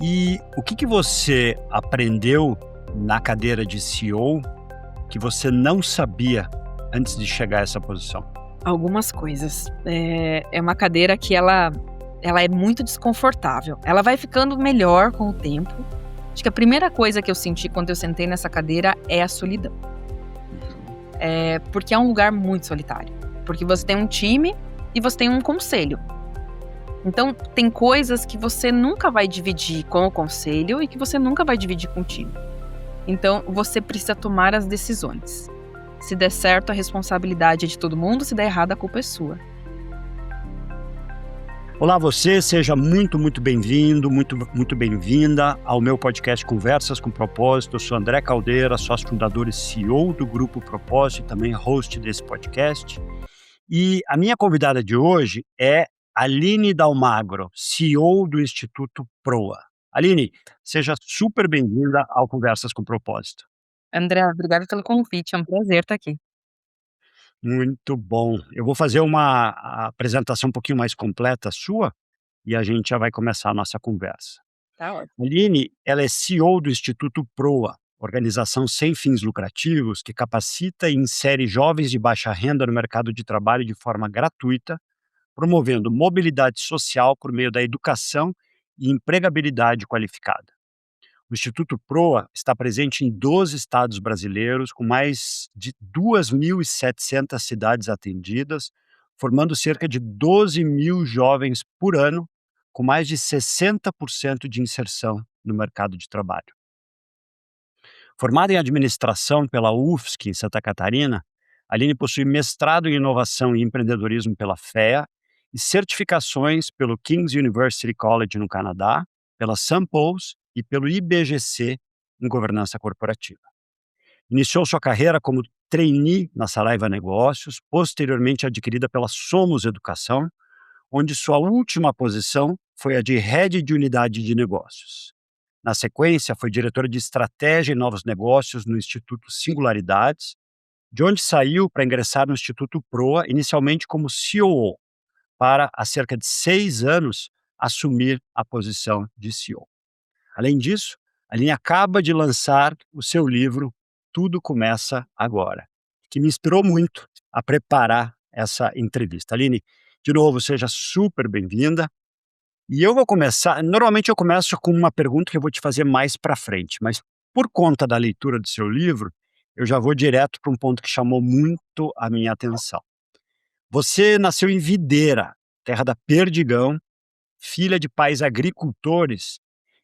E o que você aprendeu na cadeira de CEO que você não sabia antes de chegar a essa posição? Algumas coisas. É uma cadeira que ela é muito desconfortável. Ela vai ficando melhor com o tempo. Acho que a primeira coisa que eu senti quando eu sentei nessa cadeira é a solidão. Porque é um lugar muito solitário. Porque você tem um time e você tem um conselho. Então, tem coisas que você nunca vai dividir com o conselho e que você nunca vai dividir com o time. Então, você precisa tomar as decisões. Se der certo, a responsabilidade é de todo mundo, se der errado, a culpa é sua. Olá, você, seja muito bem-vindo, muito bem-vinda ao meu podcast Conversas com Propósito. Eu sou André Caldeira, sócio fundador e CEO do Grupo Propósito e também host desse podcast. E a minha convidada de hoje é Aline Dalmagro, CEO do Instituto Proa. Aline, seja super bem-vinda ao Conversas com Propósito. André, obrigada pelo convite, é um prazer estar aqui. Muito bom. Eu vou fazer uma apresentação um pouquinho mais completa sua e a gente já vai começar a nossa conversa. Tá ótimo. Aline, ela é CEO do Instituto Proa, organização sem fins lucrativos que capacita e insere jovens de baixa renda no mercado de trabalho de forma gratuita, promovendo mobilidade social por meio da educação e empregabilidade qualificada. O Instituto Proa está presente em 12 estados brasileiros, com mais de 2.700 cidades atendidas, formando cerca de 12 mil jovens por ano, com mais de 60% de inserção no mercado de trabalho. Formada em administração pela UFSC, em Santa Catarina, Aline possui mestrado em inovação e empreendedorismo pela FEA e certificações pelo King's University College no Canadá, pela Samples e pelo IBGC em governança corporativa. Iniciou sua carreira como trainee na Saraiva Negócios, posteriormente adquirida pela Somos Educação, onde sua última posição foi a de Head de Unidade de Negócios. Na sequência, foi diretora de Estratégia e Novos Negócios no Instituto Singularidades, de onde saiu para ingressar no Instituto Proa, inicialmente como COO, para, há cerca de 6 anos, assumir a posição de CEO. Além disso, a Aline acaba de lançar o seu livro Tudo Começa Agora, que me inspirou muito a preparar essa entrevista. Aline, de novo, seja super bem-vinda. E eu vou começar, normalmente eu começo com uma pergunta que eu vou te fazer mais para frente, mas por conta da leitura do seu livro, eu já vou direto para um ponto que chamou muito a minha atenção. Você nasceu em Videira, terra da Perdigão, filha de pais agricultores,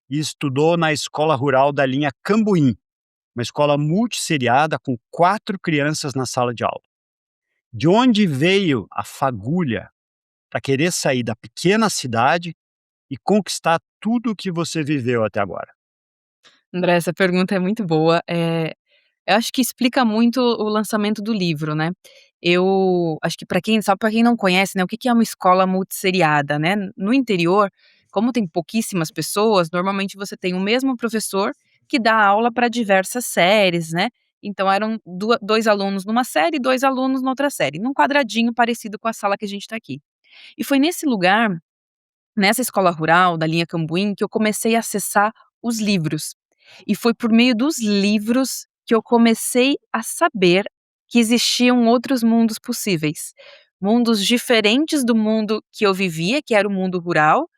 e estudou na escola rural da linha Cambuim, uma escola multisseriada com 4 crianças na sala de aula. De onde veio a fagulha para querer sair da pequena cidade e conquistar tudo o que você viveu até agora? André, essa pergunta é muito boa. Eu acho que explica muito o lançamento do livro, né. Eu acho que para quem não conhece, né, o que que é uma escola multisseriada, né. No interior, como tem pouquíssimas pessoas, normalmente você tem o mesmo professor que dá aula para diversas séries, né. Então eram 2 alunos numa série e 2 alunos na outra série, num quadradinho parecido com a sala que a gente está aqui. E foi nesse lugar, nessa escola rural da linha Cambuim, que eu comecei a acessar os livros. E foi por meio dos livros que eu comecei a saber que existiam outros mundos possíveis. Mundos diferentes do mundo que eu vivia, que era o mundo rural,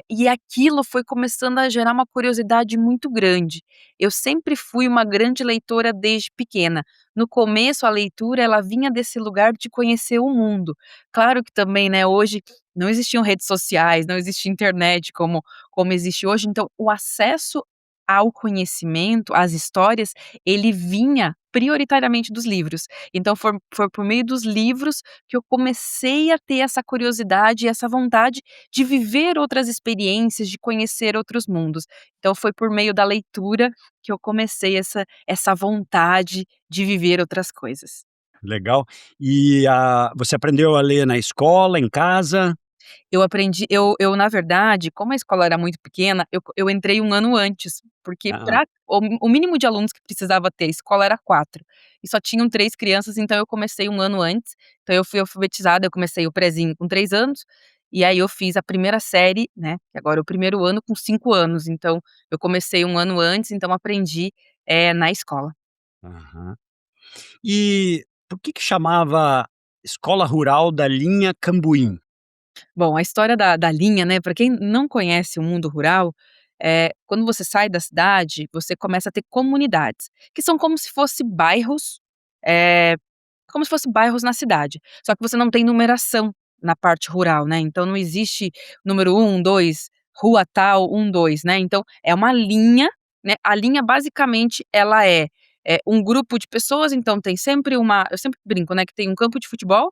e aquilo foi começando a gerar uma curiosidade muito grande. Eu sempre fui uma grande leitora desde pequena. No começo, a leitura ela vinha desse lugar de conhecer o mundo. Claro que também, né, hoje não existiam redes sociais, não existia internet como existe hoje, então o acesso ao conhecimento, às histórias, ele vinha prioritariamente dos livros. Então foi por meio dos livros que eu comecei a ter essa curiosidade e essa vontade de viver outras experiências, de conhecer outros mundos. Então foi por meio da leitura que eu comecei essa vontade de viver outras coisas. Legal. E você aprendeu a ler na escola, em casa? Eu na verdade, como a escola era muito pequena, eu entrei 1 ano antes, porque Ah, pra o mínimo de alunos que precisava ter a escola era 4, e só tinham 3 crianças, então eu comecei 1 ano antes, então eu fui alfabetizada, eu comecei o prezinho com 3 anos, e aí eu fiz a primeira série, né, que agora é o primeiro ano com 5 anos, então eu comecei um ano antes, então aprendi, na escola. Aham. E por que chamava Escola Rural da Linha Cambuim? Bom, a história da linha, né, para quem não conhece o mundo rural, quando você sai da cidade, você começa a ter comunidades, que são como se fosse bairros, eh, como se fosse bairros na cidade, só que você não tem numeração na parte rural, né, então não existe número um, 2, rua tal, 1, 2, né, então é uma linha, né, a linha basicamente ela um grupo de pessoas, então tem sempre eu sempre brinco, né, que tem um campo de futebol,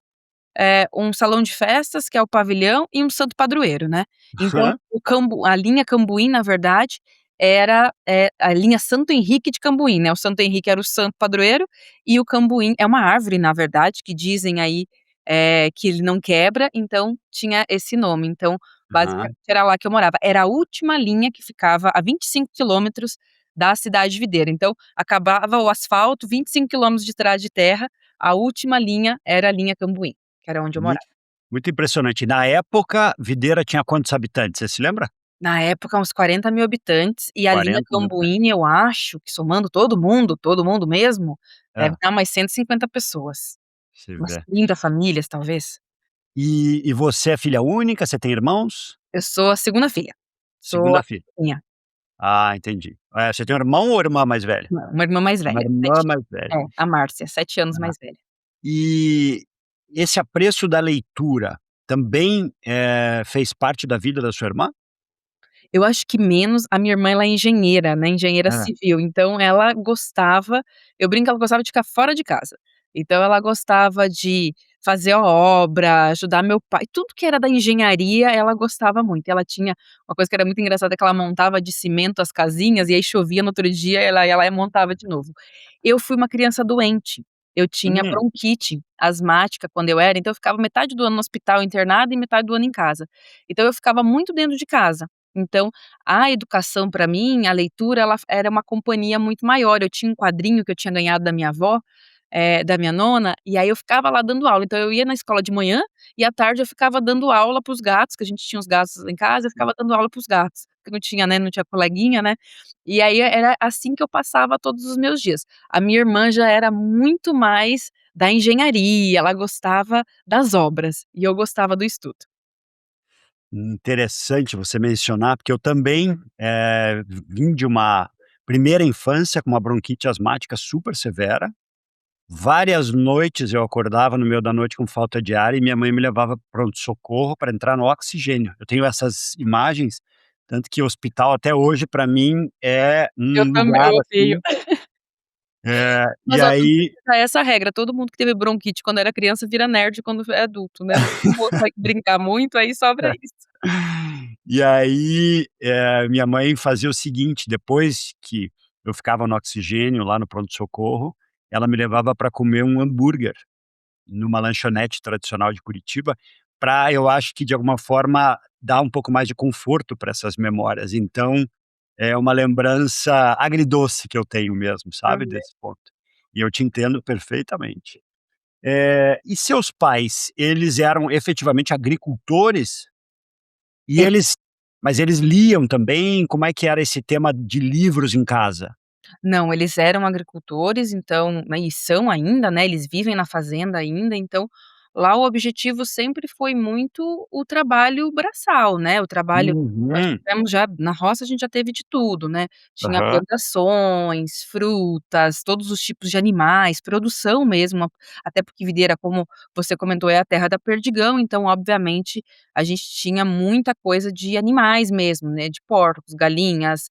um salão de festas, que é o pavilhão, e um santo padroeiro, né. Então Hã? a linha Cambuim, na verdade, era, a linha Santo Henrique de Cambuim, né, o Santo Henrique era o santo padroeiro, e o Cambuim é uma árvore, na verdade, que dizem aí, que ele não quebra, então tinha esse nome. Então, Aham. basicamente, era lá que eu morava. Era a última linha que ficava a 25 quilômetros da cidade de Videira. Então, acabava o asfalto, 25 quilômetros de estrada de terra, a última linha era a linha Cambuim. Que era onde eu Muito morava. muito impressionante. Na época, Videira tinha quantos habitantes, você se lembra? Na época, uns 40.000 habitantes, e a linha 40.000 habitantes. Cambuim, eu acho que somando todo mundo mesmo, deve Hã, dar umas 150 pessoas, você umas vê. 30 famílias, talvez. E você é filha única, você tem irmãos? Eu sou a segunda filha, sou a Segunda filha. caçulinha, Ah, entendi. Você tem um irmão ou irmã mais velha? uma irmã mais Uma velha, irmã 7 mais velha. a Márcia, 7 anos Ah. mais velha. E esse apreço da leitura também, fez parte da vida da sua irmã? Eu acho que menos, a minha irmã ela é engenheira, né, engenheira Hã. civil, então ela gostava, eu brinco que ela gostava de ficar fora de casa. Então ela gostava de fazer a obra, ajudar meu pai, tudo que era da engenharia ela gostava muito. Ela tinha uma coisa que era muito engraçada, que ela montava de cimento as casinhas, e aí chovia no outro dia, ela ia lá e montava de novo. Eu fui uma criança doente, eu tinha Hum. bronquite asmática quando eu era, então eu ficava metade do ano no hospital internada e metade do ano em casa. Então eu ficava muito dentro de casa. Então, a educação para mim, a leitura, ela era uma companhia muito maior. Eu tinha um quadrinho que eu tinha ganhado da minha avó, da minha nona, e aí eu ficava lá dando aula. Então eu ia na escola de manhã e à tarde eu ficava dando aula para os gatos, que a gente tinha os gatos em casa, eu ficava dando aula para os gatos, porque não tinha, né, não tinha coleguinha, né. E aí era assim que eu passava todos os meus dias. A minha irmã já era muito mais da engenharia, ela gostava das obras e eu gostava do estudo. Interessante você mencionar, porque eu também, vim de uma primeira infância com uma bronquite asmática super severa. Várias noites eu acordava no meio da noite com falta de ar e minha mãe me levava para o pronto-socorro para entrar no oxigênio. Eu tenho essas imagens, tanto que o hospital até hoje para mim é Eu um também, lugar eu odeio. assim, e Mas ó, todo aí mundo tem essa regra, todo mundo que teve bronquite quando era criança vira nerd quando é adulto, né, não tem como vai brincar muito, aí sobra isso. e aí, minha mãe fazia o seguinte, depois que eu ficava no oxigênio lá no pronto-socorro, ela me levava para comer um hambúrguer numa lanchonete tradicional de Curitiba, para eu acho que de alguma forma dar um pouco mais de conforto para essas memórias. Então, é uma lembrança agridoce que eu tenho mesmo, sabe, Também. desse ponto. E eu te entendo perfeitamente. E seus pais, eles eram efetivamente agricultores? E É. eles liam também? Como é que era esse tema de livros em casa? Não, eles eram agricultores, então, né, e são ainda, né, eles vivem na fazenda ainda, então, lá o objetivo sempre foi muito o trabalho braçal, né, o trabalho nós Uhum. tivemos já na roça a gente já teve de tudo, né, tinha Aham. plantações, frutas, todos os tipos de animais, produção mesmo, até porque Videira, como você comentou, é a terra da perdigão, então, obviamente, a gente tinha muita coisa de animais mesmo, né, de porcos, galinhas,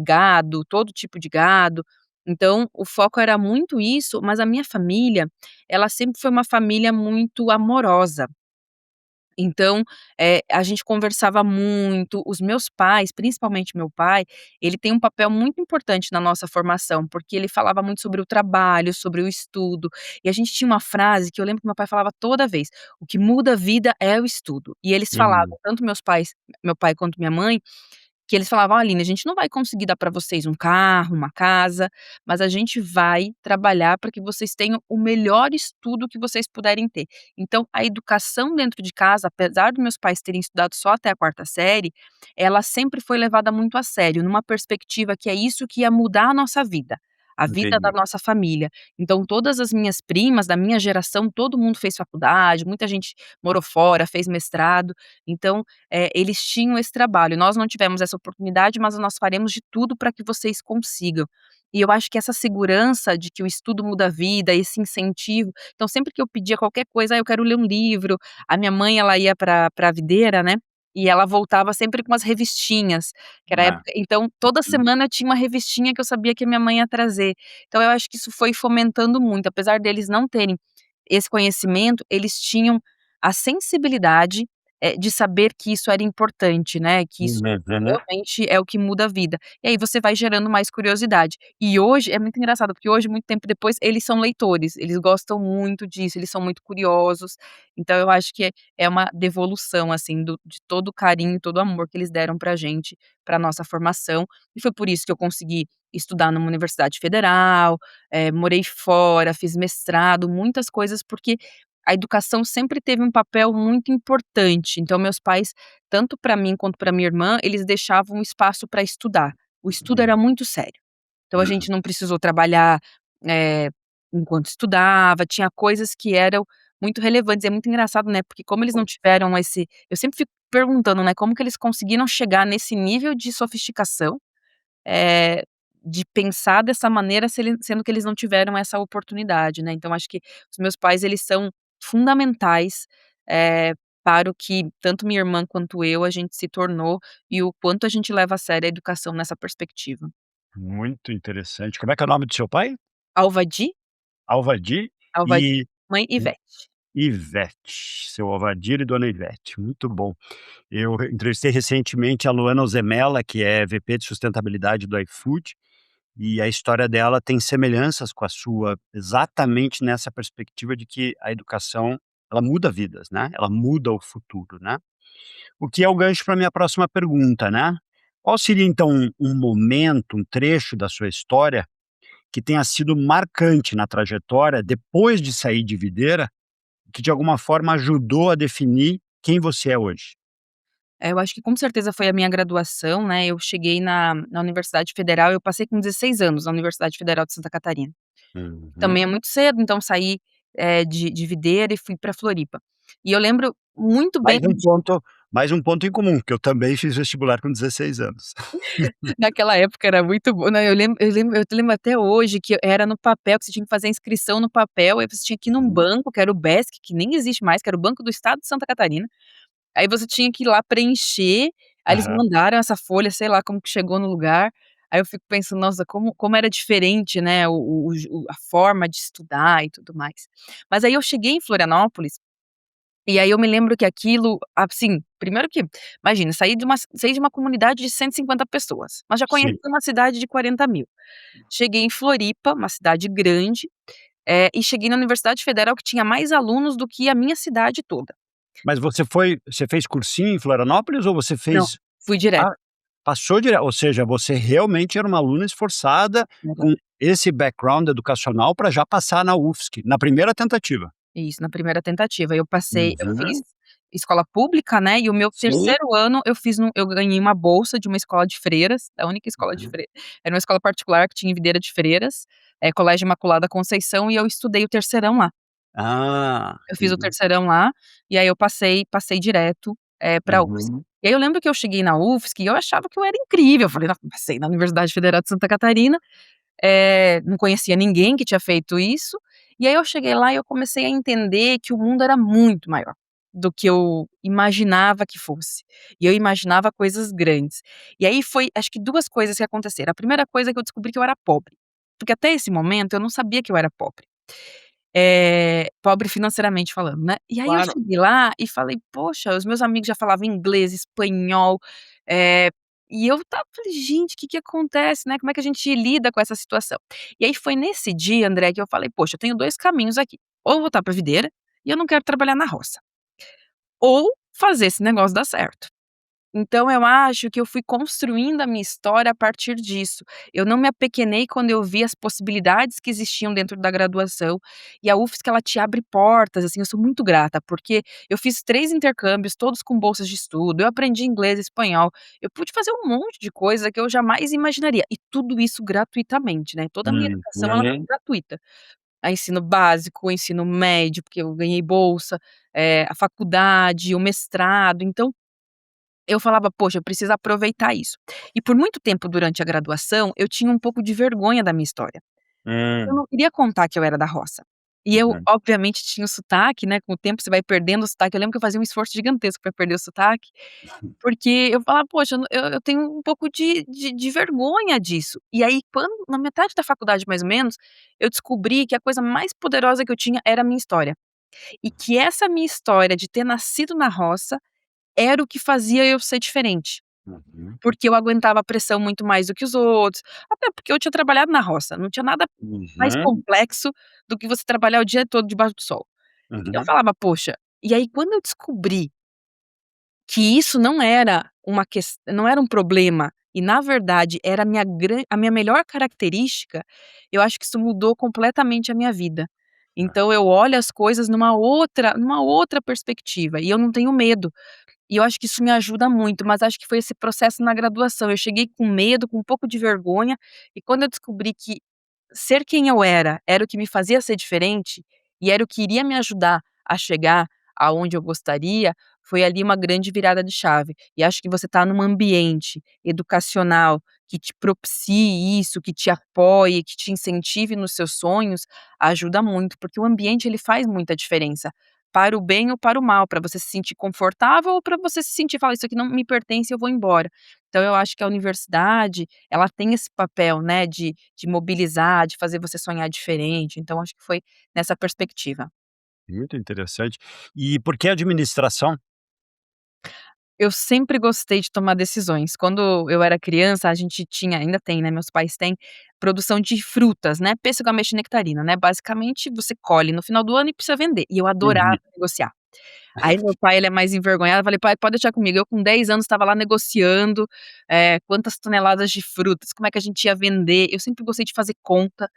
gado, todo tipo de gado. Então, o foco era muito isso, mas a minha família, ela sempre foi uma família muito amorosa. Então, a gente conversava muito, os meus pais, principalmente meu pai, ele tem um papel muito importante na nossa formação, porque ele falava muito sobre o trabalho, sobre o estudo, e a gente tinha uma frase que eu lembro que meu pai falava toda vez: "O que muda a vida é o estudo". E eles falavam, Uhum. tanto meu pai quanto minha mãe, que eles falavam: "Aline, a gente não vai conseguir dar para vocês um carro, uma casa, mas a gente vai trabalhar para que vocês tenham o melhor estudo que vocês puderem ter". Então, a educação dentro de casa, apesar dos meus pais terem estudado só até a quarta série, ela sempre foi levada muito a sério, numa perspectiva que é isso que ia mudar a nossa vida, a vida da entendi. nossa família. Então, todas as minhas primas da minha geração, todo mundo fez faculdade, muita gente morou fora, fez mestrado. Então, eles tinham esse trabalho. Nós não tivemos essa oportunidade, mas nós faremos de tudo para que vocês consigam. E eu acho que essa segurança de que o estudo muda a vida, esse incentivo, então sempre que eu pedia qualquer coisa: "Ah, eu quero ler um livro", a minha mãe ela ia para a videira, né, e ela voltava sempre com umas revistinhas, que era a É. época então toda Uhum. semana tinha uma revistinha que eu sabia que a minha mãe ia trazer. Então eu acho que isso foi fomentando muito, apesar deles não terem esse conhecimento, eles tinham a sensibilidade, de saber que isso era importante, né, que isso Uhum. realmente é o que muda a vida. E aí você vai gerando mais curiosidade. E hoje é muito engraçado, porque hoje, muito tempo depois, eles são leitores, eles gostam muito disso, eles são muito curiosos. Então eu acho que é uma devolução, assim, do de todo o carinho, todo o amor que eles deram pra gente, pra nossa formação. E foi por isso que eu consegui estudar numa universidade federal, morei fora, fiz mestrado, muitas coisas, porque a educação sempre teve um papel muito importante. Então meus pais, tanto para mim quanto para minha irmã, eles deixavam espaço para estudar. O estudo era muito sério. Então a Uhum. gente não precisou trabalhar, eh, enquanto estudava, tinha coisas que eram muito relevantes. É muito engraçado, né, porque como eles não tiveram esse eu sempre fico perguntando, né, como que eles conseguiram chegar nesse nível de sofisticação, eh, de pensar dessa maneira sendo que eles não tiveram essa oportunidade, né. Então acho que os meus pais eles são fundamentais, eh, para o que tanto minha irmã quanto eu, a gente se tornou e o quanto a gente leva a sério a educação nessa perspectiva. Muito interessante. Como é que é o nome do seu pai? Alvadi, Alvadir Alvadi, e mãe e Ivete. Ivete. Seu Alvadir e dona Ivete, muito bom. Eu entrevistei recentemente a Luana Ozemela, que é VP de sustentabilidade do iFood, e a história dela tem semelhanças com a sua, exatamente nessa perspectiva de que a educação, ela muda vidas, né, ela muda o futuro, né. O que é o gancho para minha próxima pergunta, né. Qual seria então um momento, um trecho da sua história que tenha sido marcante na trajetória depois de sair de Videira, que de alguma forma ajudou a definir quem você é hoje? Eu acho que com certeza foi a minha graduação, né, eu cheguei na Universidade Federal, eu passei com 16 anos na Universidade Federal de Santa Catarina. Também Uhum. é muito cedo, então saí, de Videira e fui pra Floripa. E eu lembro muito bem Mais um ponto mais um ponto em comum, que eu também fiz vestibular com 16 anos. naquela época era muito bom, né, eu lembro até hoje que era no papel, que você tinha que fazer a inscrição no papel, aí você tinha que ir num Uhum. banco, que era o BESC, que nem existe mais, que era o Banco do Estado de Santa Catarina. Aí você tinha que ir lá preencher, aí eles Aham. mandaram essa folha, sei lá como que chegou no lugar, aí eu fico pensando: "Nossa, como era diferente, né, a forma de estudar e tudo mais". Mas aí eu cheguei em Florianópolis, e aí eu me lembro que aquilo, assim, primeiro que, imagina, saí de uma comunidade de 150 pessoas, mas já conheci Sim. uma cidade de 40.000. Cheguei em Floripa, uma cidade grande, e cheguei na Universidade Federal que tinha mais alunos do que a minha cidade toda. Mas você fez cursinho em Florianópolis ou você Não, fez fui direto. ah, passou dire ou seja, você realmente era uma aluna esforçada com esse background educacional para já passar na UFSC, na primeira tentativa? Isso, na primeira tentativa. Eu fiz Uhum. escola pública, né, e o meu Sim. terceiro ano eu ganhei uma bolsa de uma escola de freiras, a única escola de Uhum. era uma escola particular que tinha em Videira de Freiras, Colégio Imaculada Conceição, e eu estudei o terceirão lá. Ah, Eu fiz o entendi. terceirão lá, e aí eu passei direto, pra UFSC. Uhum. E aí eu lembro que eu cheguei na UFSC e eu achava que eu era incrível, eu falei: "Não, passei na Universidade Federal de Santa Catarina". Não conhecia ninguém que tinha feito isso, e aí eu cheguei lá e eu comecei a entender que o mundo era muito maior do que eu imaginava que fosse, e eu imaginava coisas grandes. E aí foi acho que 2 coisas que aconteceram, a primeira coisa é que eu descobri que eu era pobre, porque até esse momento eu não sabia que eu era pobre, pobre financeiramente falando, né. E aí eu Claro. cheguei lá e falei: "Poxa", os meus amigos já falavam inglês, espanhol, eh, e eu falei: "Gente, o que que acontece, né, como é que a gente lida com essa situação?". E aí foi nesse dia, André, que eu falei: "Poxa, eu tenho 2 caminhos aqui, ou eu voltar pra videira, e eu não quero trabalhar na roça, ou fazer esse negócio dar certo". Então eu acho que eu fui construindo a minha história a partir disso. Eu não me apequenei quando eu vi as possibilidades que existiam dentro da graduação, e a UFSC ela te abre portas, assim, eu sou muito grata, porque eu fiz 3 intercâmbios, todos com bolsas de estudo, eu aprendi inglês e espanhol, eu pude fazer um monte de coisa que eu jamais imaginaria, e tudo isso gratuitamente, né, toda a minha educação ela foi Uhum. gratuita. A ensino básico, o ensino médio, porque eu ganhei bolsa, a faculdade, o mestrado, então eu falava: "Poxa, eu preciso aproveitar isso". E por muito tempo durante a graduação, eu tinha um pouco de vergonha da minha história. Eu Hum. não queria contar que eu era da roça. E eu, Uhum. obviamente, tinha o sotaque, né, com o tempo você vai perdendo o sotaque, eu lembro que eu fazia um esforço gigantesco pra perder o sotaque, porque eu falava: "Poxa, eu tenho um pouco de vergonha disso". E aí quando na metade da faculdade, mais ou menos, eu descobri que a coisa mais poderosa que eu tinha era a minha história. E que essa minha história de ter nascido na roça, era o que fazia eu ser diferente. Uhum. Porque eu aguentava a pressão muito mais do que os outros, até porque eu tinha trabalhado na roça, não tinha nada mais Uhum. complexo do que você trabalhar o dia todo debaixo do sol. E eu Uhum. falava: "Poxa", e aí quando eu descobri que isso não era um problema, e na verdade era a minha melhor característica, eu acho que isso mudou completamente a minha vida. Ah. Então eu olho as coisas numa outra perspectiva, e eu não tenho medo. E eu acho que isso me ajuda muito, mas acho que foi esse processo na graduação. Eu cheguei com medo, com um pouco de vergonha, e quando eu descobri que ser quem eu era o que me fazia ser diferente, e era o que iria me ajudar a chegar aonde eu gostaria, foi ali uma grande virada de chave. E acho que você tá num ambiente educacional que te propicie isso, que te apoie, que te incentive nos seus sonhos, ajuda muito, porque o ambiente ele faz muita diferença, para o bem ou para o mal, para você se sentir confortável ou para você se sentir: "Fala, isso aqui não me pertence, eu vou embora". Então eu acho que a universidade, ela tem esse papel, né, de mobilizar, de fazer você sonhar diferente, então acho que foi nessa perspectiva. Muito interessante. E por que administração? Eu sempre gostei de tomar decisões. Quando eu era criança, a gente tinha ainda tem, né, meus pais têm, produção de frutas, né, pêssego, ameixa e nectarina, né, basicamente você colhe no final do ano e precisa vender, e eu Uhum. adorava negociar. Aí meu pai, ele é mais envergonhado, eu falei: "Pai, pode deixar comigo". Eu com 10 anos estava lá negociando, quantas toneladas de frutas, como é que a gente ia vender, eu sempre gostei de fazer conta,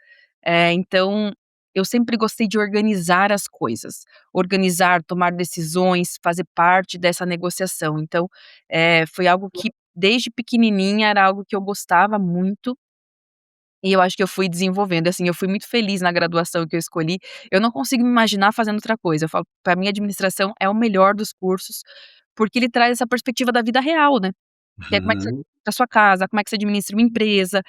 então eu sempre gostei de organizar as coisas, organizar, tomar decisões, fazer parte dessa negociação. Então, foi algo que desde pequenininha era algo que eu gostava muito, e eu acho que eu fui desenvolvendo, assim, eu fui muito feliz na graduação que eu escolhi, eu não consigo me imaginar fazendo outra coisa, eu falo, pra mim administração é o melhor dos cursos, porque ele traz essa perspectiva da vida real, né, que é como é que você Uhum. da sua casa, como é que você administra uma empresa,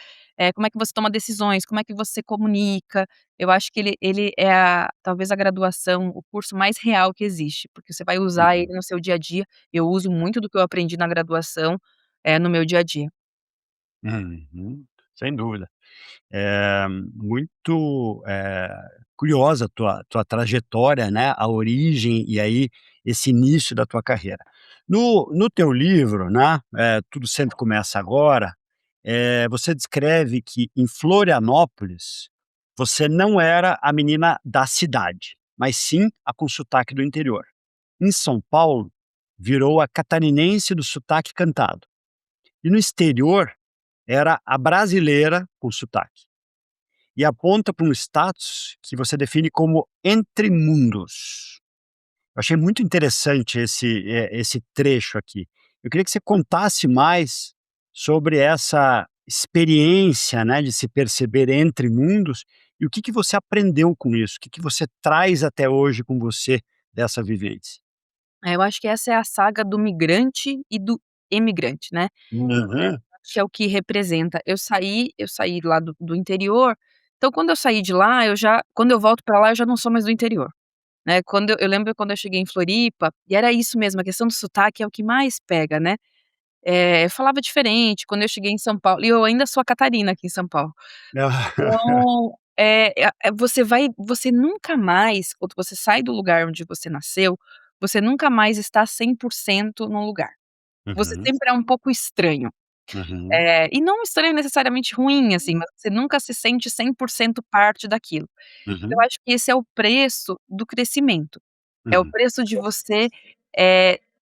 como é que você toma decisões, como é que você comunica, eu acho que ele é talvez a graduação, o curso mais real que existe, porque você vai usar ele Uhum. no seu dia a dia, eu uso muito do que eu aprendi na graduação, no meu dia a dia. Uhum. Sem dúvida. Muito, curiosa a tua trajetória, né, a origem e aí esse início da tua carreira. No teu livro, né, Tudo Sempre Começa Agora, você descreve que em Florianópolis, você não era a menina da cidade, mas sim a com sotaque do interior. Em São Paulo, virou a catarinense do sotaque cantado. E no exterior, era a brasileira com sotaque. E aponta para um status que você define como entre mundos. Eu achei muito interessante esse trecho aqui. Eu queria que você contasse mais sobre essa experiência, né, de se perceber entre mundos e o que que você aprendeu com isso, o que que você traz até hoje com você dessa vivência. Eu acho que essa é a saga do migrante e do emigrante, né. Uhum. Acho que é o que representa. Eu saí lá do interior, então quando eu saí de lá, quando eu volto pra lá, eu já não sou mais do interior, né. Eu lembro quando eu cheguei em Floripa, e era isso mesmo, a questão do sotaque é o que mais pega, né. Eu falava diferente, quando eu cheguei em São Paulo e eu ainda sou a Catarina aqui em São Paulo. Então, você nunca mais, quando você sai do lugar onde você nasceu, você nunca mais está 100% num lugar. Você Uhum, sempre é um pouco estranho. uhum, E não estranho necessariamente ruim, assim, mas você nunca se sente 100% parte daquilo. Eu uhum, acho que esse é o preço do crescimento, é o uhum, preço de você,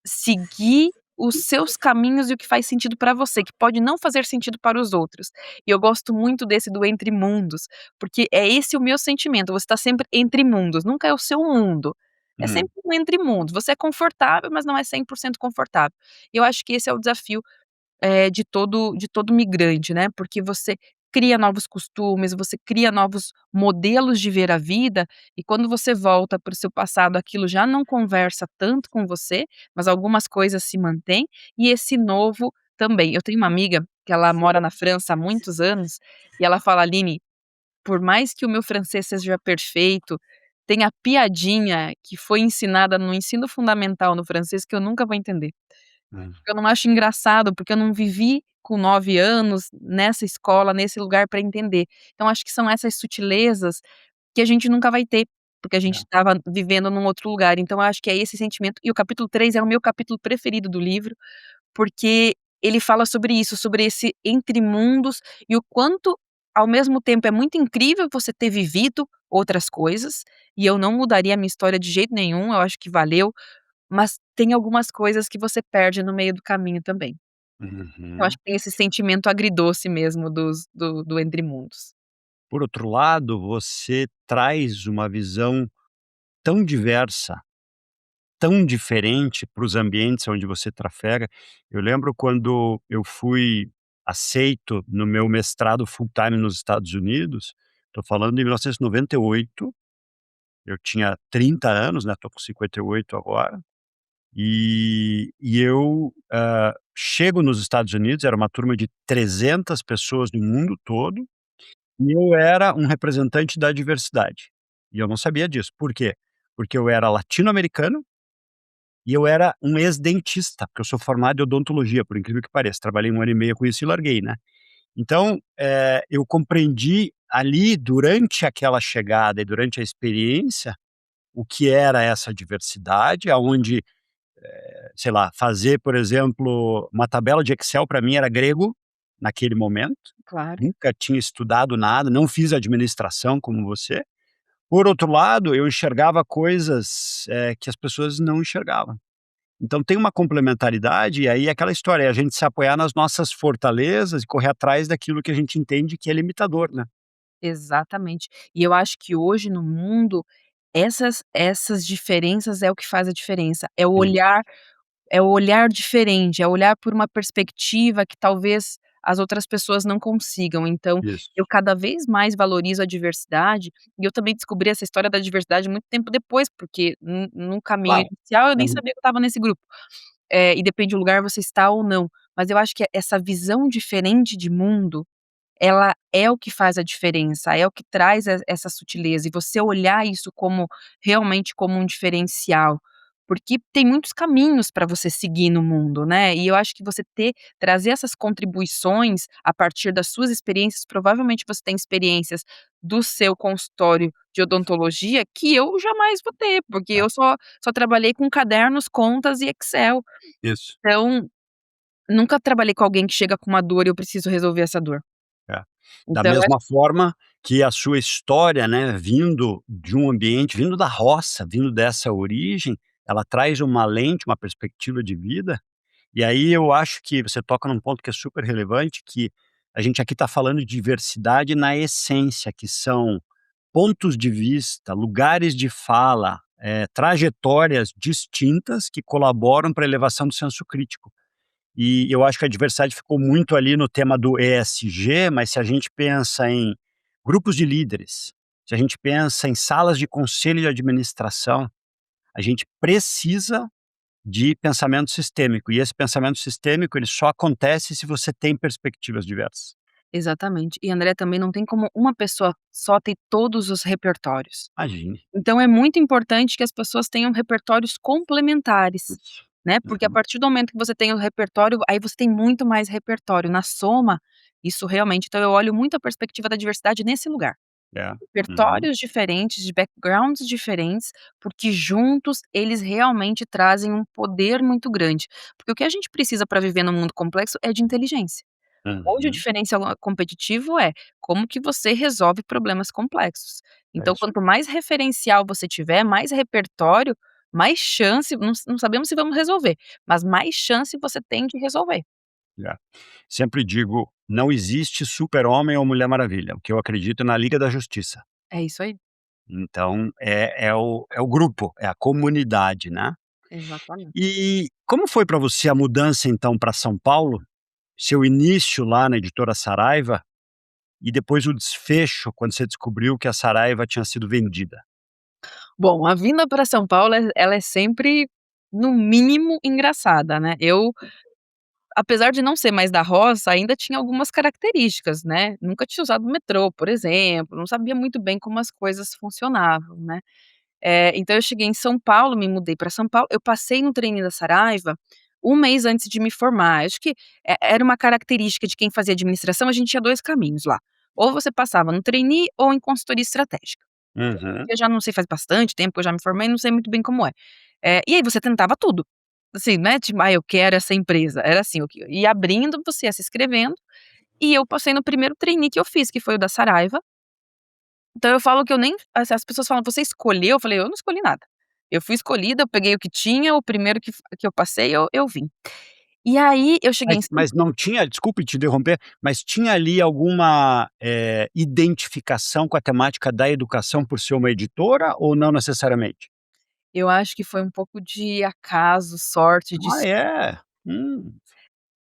seguir os seus caminhos e o que faz sentido para você, que pode não fazer sentido para os outros. E eu gosto muito desse do entre mundos, porque é esse o meu sentimento, você está sempre entre mundos, nunca é o seu mundo, é Hum, sempre um entre mundos, você é confortável, mas não é 100% confortável. E eu acho que esse é o desafio de todo migrante, né, porque você cria novos costumes, você cria novos modelos de ver a vida, e quando você volta para o seu passado, aquilo já não conversa tanto com você, mas algumas coisas se mantêm, e esse novo também. Eu tenho uma amiga que ela mora na França há muitos anos, e ela fala: "Aline, por mais que o meu francês seja perfeito, tem a piadinha que foi ensinada no ensino fundamental no francês que eu nunca vou entender". hum, Eu não acho engraçado, porque eu não vivi com 9 anos nessa escola, nesse lugar para entender. Então acho que são essas sutilezas que a gente nunca vai ter, porque a gente é, estava vivendo num outro lugar. Então eu acho que é esse sentimento e o capítulo 3 é o meu capítulo preferido do livro, porque ele fala sobre isso, sobre esse entre mundos e o quanto, ao mesmo tempo, é muito incrível você ter vivido outras coisas, e eu não mudaria a minha história de jeito nenhum, eu acho que valeu, mas tem algumas coisas que você perde no meio do caminho também. Eu acho uhum. que tem esse sentimento agridoce mesmo do Entre Mundos. Por outro lado, você traz uma visão tão diversa, tão diferente para os ambientes onde você trafega. Eu lembro quando eu fui aceito no meu mestrado full-time nos Estados Unidos, estou falando de 1998, eu tinha 30 anos, né, estou com 58 agora, eu, chego nos Estados Unidos, era uma turma de 300 pessoas do mundo todo, e eu era um representante da diversidade. E eu não sabia disso. Por quê? Porque eu era latino-americano e eu era um ex-dentista, porque eu sou formado em odontologia, por incrível que pareça. Trabalhei 1 ano e meio com isso e larguei, né. Então, eu compreendi ali, durante aquela chegada e durante a experiência, o que era essa diversidade, aonde, sei lá, fazer, por exemplo, uma tabela de Excel para mim era grego, naquele momento. Claro. Nunca tinha estudado nada, não fiz administração como você. Por outro lado, eu enxergava coisas, que as pessoas não enxergavam. Então tem uma complementaridade, e aí é aquela história, é a gente se apoiar nas nossas fortalezas e correr atrás daquilo que a gente entende que é limitador, né. Exatamente. E eu acho que hoje no mundo, essas diferenças é o que faz a diferença, Isso, é o olhar diferente, é olhar por uma perspectiva que talvez as outras pessoas não consigam. Então, isso. eu cada vez mais valorizo a diversidade, e eu também descobri essa história da diversidade muito tempo depois, porque no caminho Claro. inicial eu nem Uhum. sabia que eu estava nesse grupo. E depende do lugar você está ou não. Mas eu acho que essa visão diferente de mundo, ela é o que faz a diferença, é o que traz essa sutileza, e você olhar isso como realmente como um diferencial, porque tem muitos caminhos para você seguir no mundo, né, e eu acho que você trazer essas contribuições a partir das suas experiências, provavelmente você tem experiências do seu consultório de odontologia que eu jamais vou ter, porque É, eu só trabalhei com cadernos, contas e Excel. isso. Então, nunca trabalhei com alguém que chega com uma dor e eu preciso resolver essa dor. É. Da Então mesma forma que a sua história, né, vindo de um ambiente, vindo da roça, vindo dessa origem, ela traz uma lente, uma perspectiva de vida, e aí eu acho que você toca num ponto que é super relevante, que a gente aqui está falando de diversidade na essência, que são pontos de vista, lugares de fala, trajetórias distintas que colaboram para a elevação do senso crítico. E eu acho que a diversidade ficou muito ali no tema do ESG, mas se a gente pensa em grupos de líderes, se a gente pensa em salas de conselho de administração, a gente precisa de pensamento sistêmico, e esse pensamento sistêmico ele só acontece se você tem perspectivas diversas. exatamente. E André, também não tem como uma pessoa só ter todos os repertórios. Imagine. Então é muito importante que as pessoas tenham repertórios complementares, Isso. né, porque a Uhum. partir do momento que você tem o repertório, aí você tem muito mais repertório. Na soma, isso realmente então eu olho muito a perspectiva da diversidade nesse lugar. É. Uhum. Repertórios diferentes, de backgrounds diferentes, porque juntos eles realmente trazem um poder muito grande. Porque o que a gente precisa para viver num mundo complexo é de inteligência. Hoje o Uhum. diferencial competitivo é como que você resolve problemas complexos. É Então isso. quanto mais referencial você tiver, mais repertório, mais chance, não sabemos se vamos resolver, mas mais chance você tem de resolver. É. Sempre digo: "Não existe super-homem ou mulher maravilha", o que eu acredito na Liga da Justiça. É isso aí. Então é o grupo, é a comunidade, né. Exatamente. E como foi para você a mudança então para São Paulo? Seu início lá na editora Saraiva e depois o desfecho quando você descobriu que a Saraiva tinha sido vendida? Bom, a vinda para São Paulo, ela é sempre, no mínimo, engraçada, né. Eu, apesar de não ser mais da roça, ainda tinha algumas características, né. Nunca tinha usado o metrô, por exemplo, não sabia muito bem como as coisas funcionavam, né. Então eu cheguei em São Paulo, me mudei para São Paulo, eu passei no trainee da Saraiva 1 mês antes de me formar. Acho que era uma característica de quem fazia administração, a gente tinha 2 caminhos lá, ou você passava no trainee ou em consultoria estratégica. Uhum. Eu já não sei, faz bastante tempo que eu já me formei, não sei muito bem como é. E aí você tentava tudo, assim, né, tipo: "Ah, eu quero essa empresa", era assim, o que ia abrindo, você ia se inscrevendo, e eu passei no primeiro trainee que eu fiz, que foi o da Saraiva. Então eu falo que eu nem, as pessoas falam: "Você escolheu?", eu falei: "Eu não escolhi nada. Eu fui escolhida, eu peguei o que tinha, o primeiro que eu passei, eu vim". E aí eu cheguei em São Mas não tinha, desculpe te interromper, mas tinha ali alguma, identificação com a temática da educação por ser uma editora ou não necessariamente? eu acho que foi um pouco de acaso, sorte, Ah, destino, é?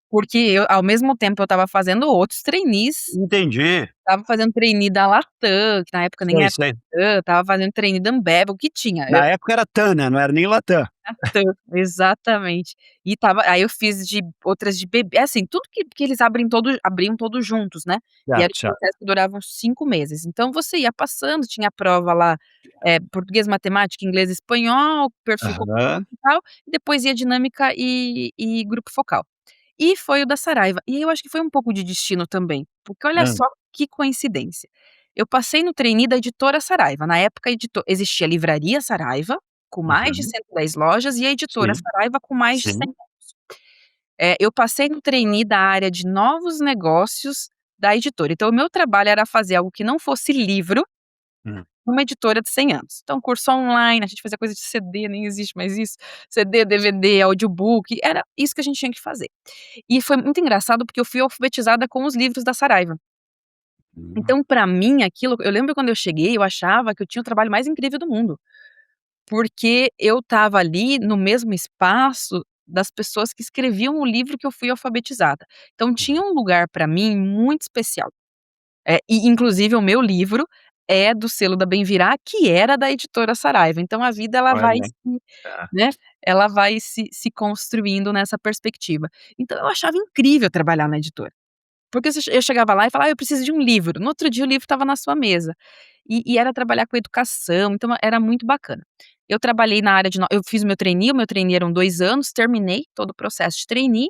porque eu, ao mesmo tempo, eu estava fazendo outros trainees. Entendi. Estava fazendo trainee da Latam, que na época nem Sei, era sei. Latam, estava fazendo trainee da Ambev, o que tinha, Na época era TAM, né, não era nem Latam. Latam, exatamente. E estava, aí eu fiz de outras de bebê, assim, tudo que eles abriam todos juntos, né, e era Certo, um certo. processo que durava uns 5 meses. Então você ia passando, tinha a prova lá, português, matemática, inglês, espanhol, perfil Aham. comportamental, e depois ia dinâmica e grupo focal. E foi o da Saraiva. E eu acho que foi um pouco de destino também, porque olha Hum. só que coincidência. Eu passei no trainee da editora Saraiva. Na época, existia a livraria Saraiva, com mais de Uhum. 110 lojas, e a editora Sim, Saraiva, com mais de 100. sim. Eu passei no trainee da área de novos negócios da editora. Então, o meu trabalho era fazer algo que não fosse livro, Hum. numa editora de 100 anos. Então, curso online, a gente fazia coisa de CD, nem existe mais isso, CD, DVD, audiobook, era isso que a gente tinha que fazer. E foi muito engraçado, porque eu fui alfabetizada com os livros da Saraiva. Hum. Então, pra mim, aquilo, eu lembro quando eu cheguei, eu achava que eu tinha o trabalho mais incrível do mundo, porque eu estava ali no mesmo espaço das pessoas que escreviam o livro que eu fui alfabetizada. Então tinha um lugar pra mim muito especial. E inclusive o meu livro é do selo da Bem-Virá, que era da editora Saraiva. Então a vida, ela vai Olha. se, É. né, ela vai se construindo nessa perspectiva. Então eu achava incrível trabalhar na editora. Porque eu chegava lá e falava: "Ah, eu preciso de um livro", no outro dia o livro estava na sua mesa. E era trabalhar com educação, então era muito bacana. Eu trabalhei na área de no eu fiz o meu trainee eram 2 anos, terminei todo o processo de trainee,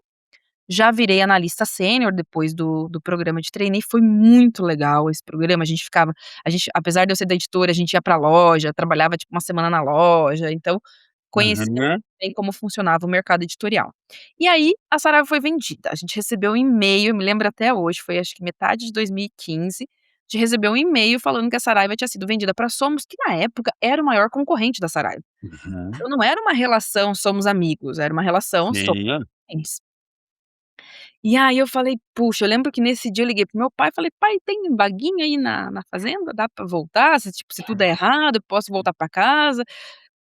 já virei analista sênior depois do programa de trainee, foi muito legal esse programa, a gente, apesar de eu ser da editora, a gente ia pra loja, trabalhava, tipo, uma semana na loja, então conhecia Uhum. bem como funcionava o mercado editorial. E aí, a Saraiva foi vendida, a gente recebeu um e-mail, eu me lembro até hoje, foi acho que metade de 2015, a gente recebeu um e-mail falando que a Saraiva tinha sido vendida pra Somos, que na época era o maior concorrente da Saraiva. Uhum. Então não era uma relação somos amigos, era uma relação somos Sim. concorrentes. E aí eu falei: "Puxa", eu lembro que nesse dia eu liguei para o meu pai e falei: "Pai, tem vaguinha aí na fazenda? Dá pra voltar? Se, tipo, se tudo der errado, eu posso voltar pra casa?",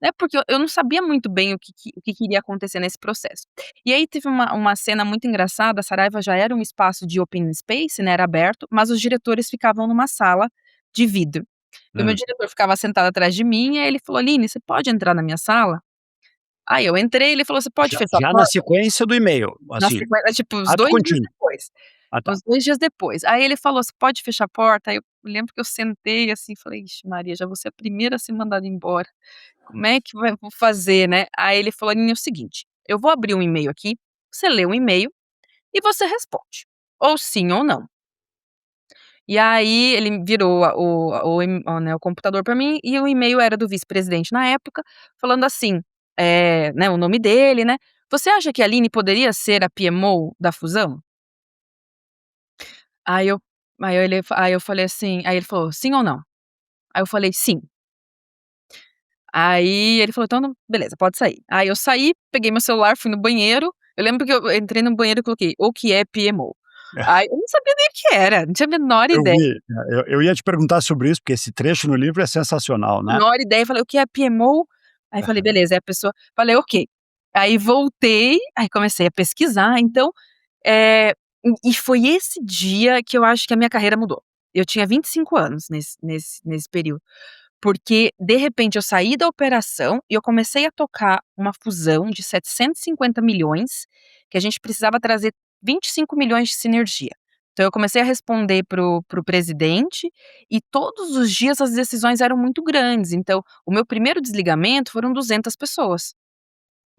né, porque eu não sabia muito bem o que iria acontecer nesse processo. E aí teve uma cena muito engraçada, a Saraiva já era um espaço de open space, né, era aberto, mas os diretores ficavam numa sala de vidro. E o meu Hum. diretor ficava sentado atrás de mim, e aí ele falou: "Aline, você pode entrar na minha sala?". Aí eu entrei, ele falou: "Você pode fechar a Já na porta?". sequência do e-mail, Na assim, sequência, tipo, uns ato 2 dias contínuo. depois. Ah, tá. Uns 2 dias depois. Aí ele falou: "Você pode fechar a porta?". Aí eu lembro que eu sentei, assim, falei: "Ixi Maria, já vou ser a primeira a ser mandada embora. Como é que vou fazer, né?". Aí ele falou: "Aline, é o seguinte, eu vou abrir um e-mail aqui, você lê o e-mail e você responde, ou sim ou não". E aí ele virou o computador pra mim, e o e-mail era do vice-presidente na época, falando assim, né, o nome dele, né: "Você acha que a Aline poderia ser a PMO da fusão?". Aí eu aí eu falei assim, aí ele falou: "Sim ou não?". Aí eu falei: "Sim". Aí ele falou: "Então beleza, pode sair". Aí eu saí, peguei meu celular, fui no banheiro, eu lembro que eu entrei no banheiro e coloquei: "O que é PMO?". Aí eu não sabia nem o que era, não tinha a menor Eu ideia. vi, eu ia te perguntar sobre isso, porque esse trecho no livro é sensacional, né. Menor ideia, falei: "O que é PMO?". Aí falei: Aham. "Beleza", aí a pessoa falei: "Ok". Aí voltei, aí comecei a pesquisar, então, eh, e foi esse dia que eu acho que a minha carreira mudou. Eu tinha 25 anos nesse período, porque de repente eu saí da operação e eu comecei a tocar uma fusão de 750 milhões, que a gente precisava trazer 25 milhões de sinergia. Então eu comecei a responder para o presidente e todos os dias as decisões eram muito grandes, então o meu primeiro desligamento foram 200 pessoas,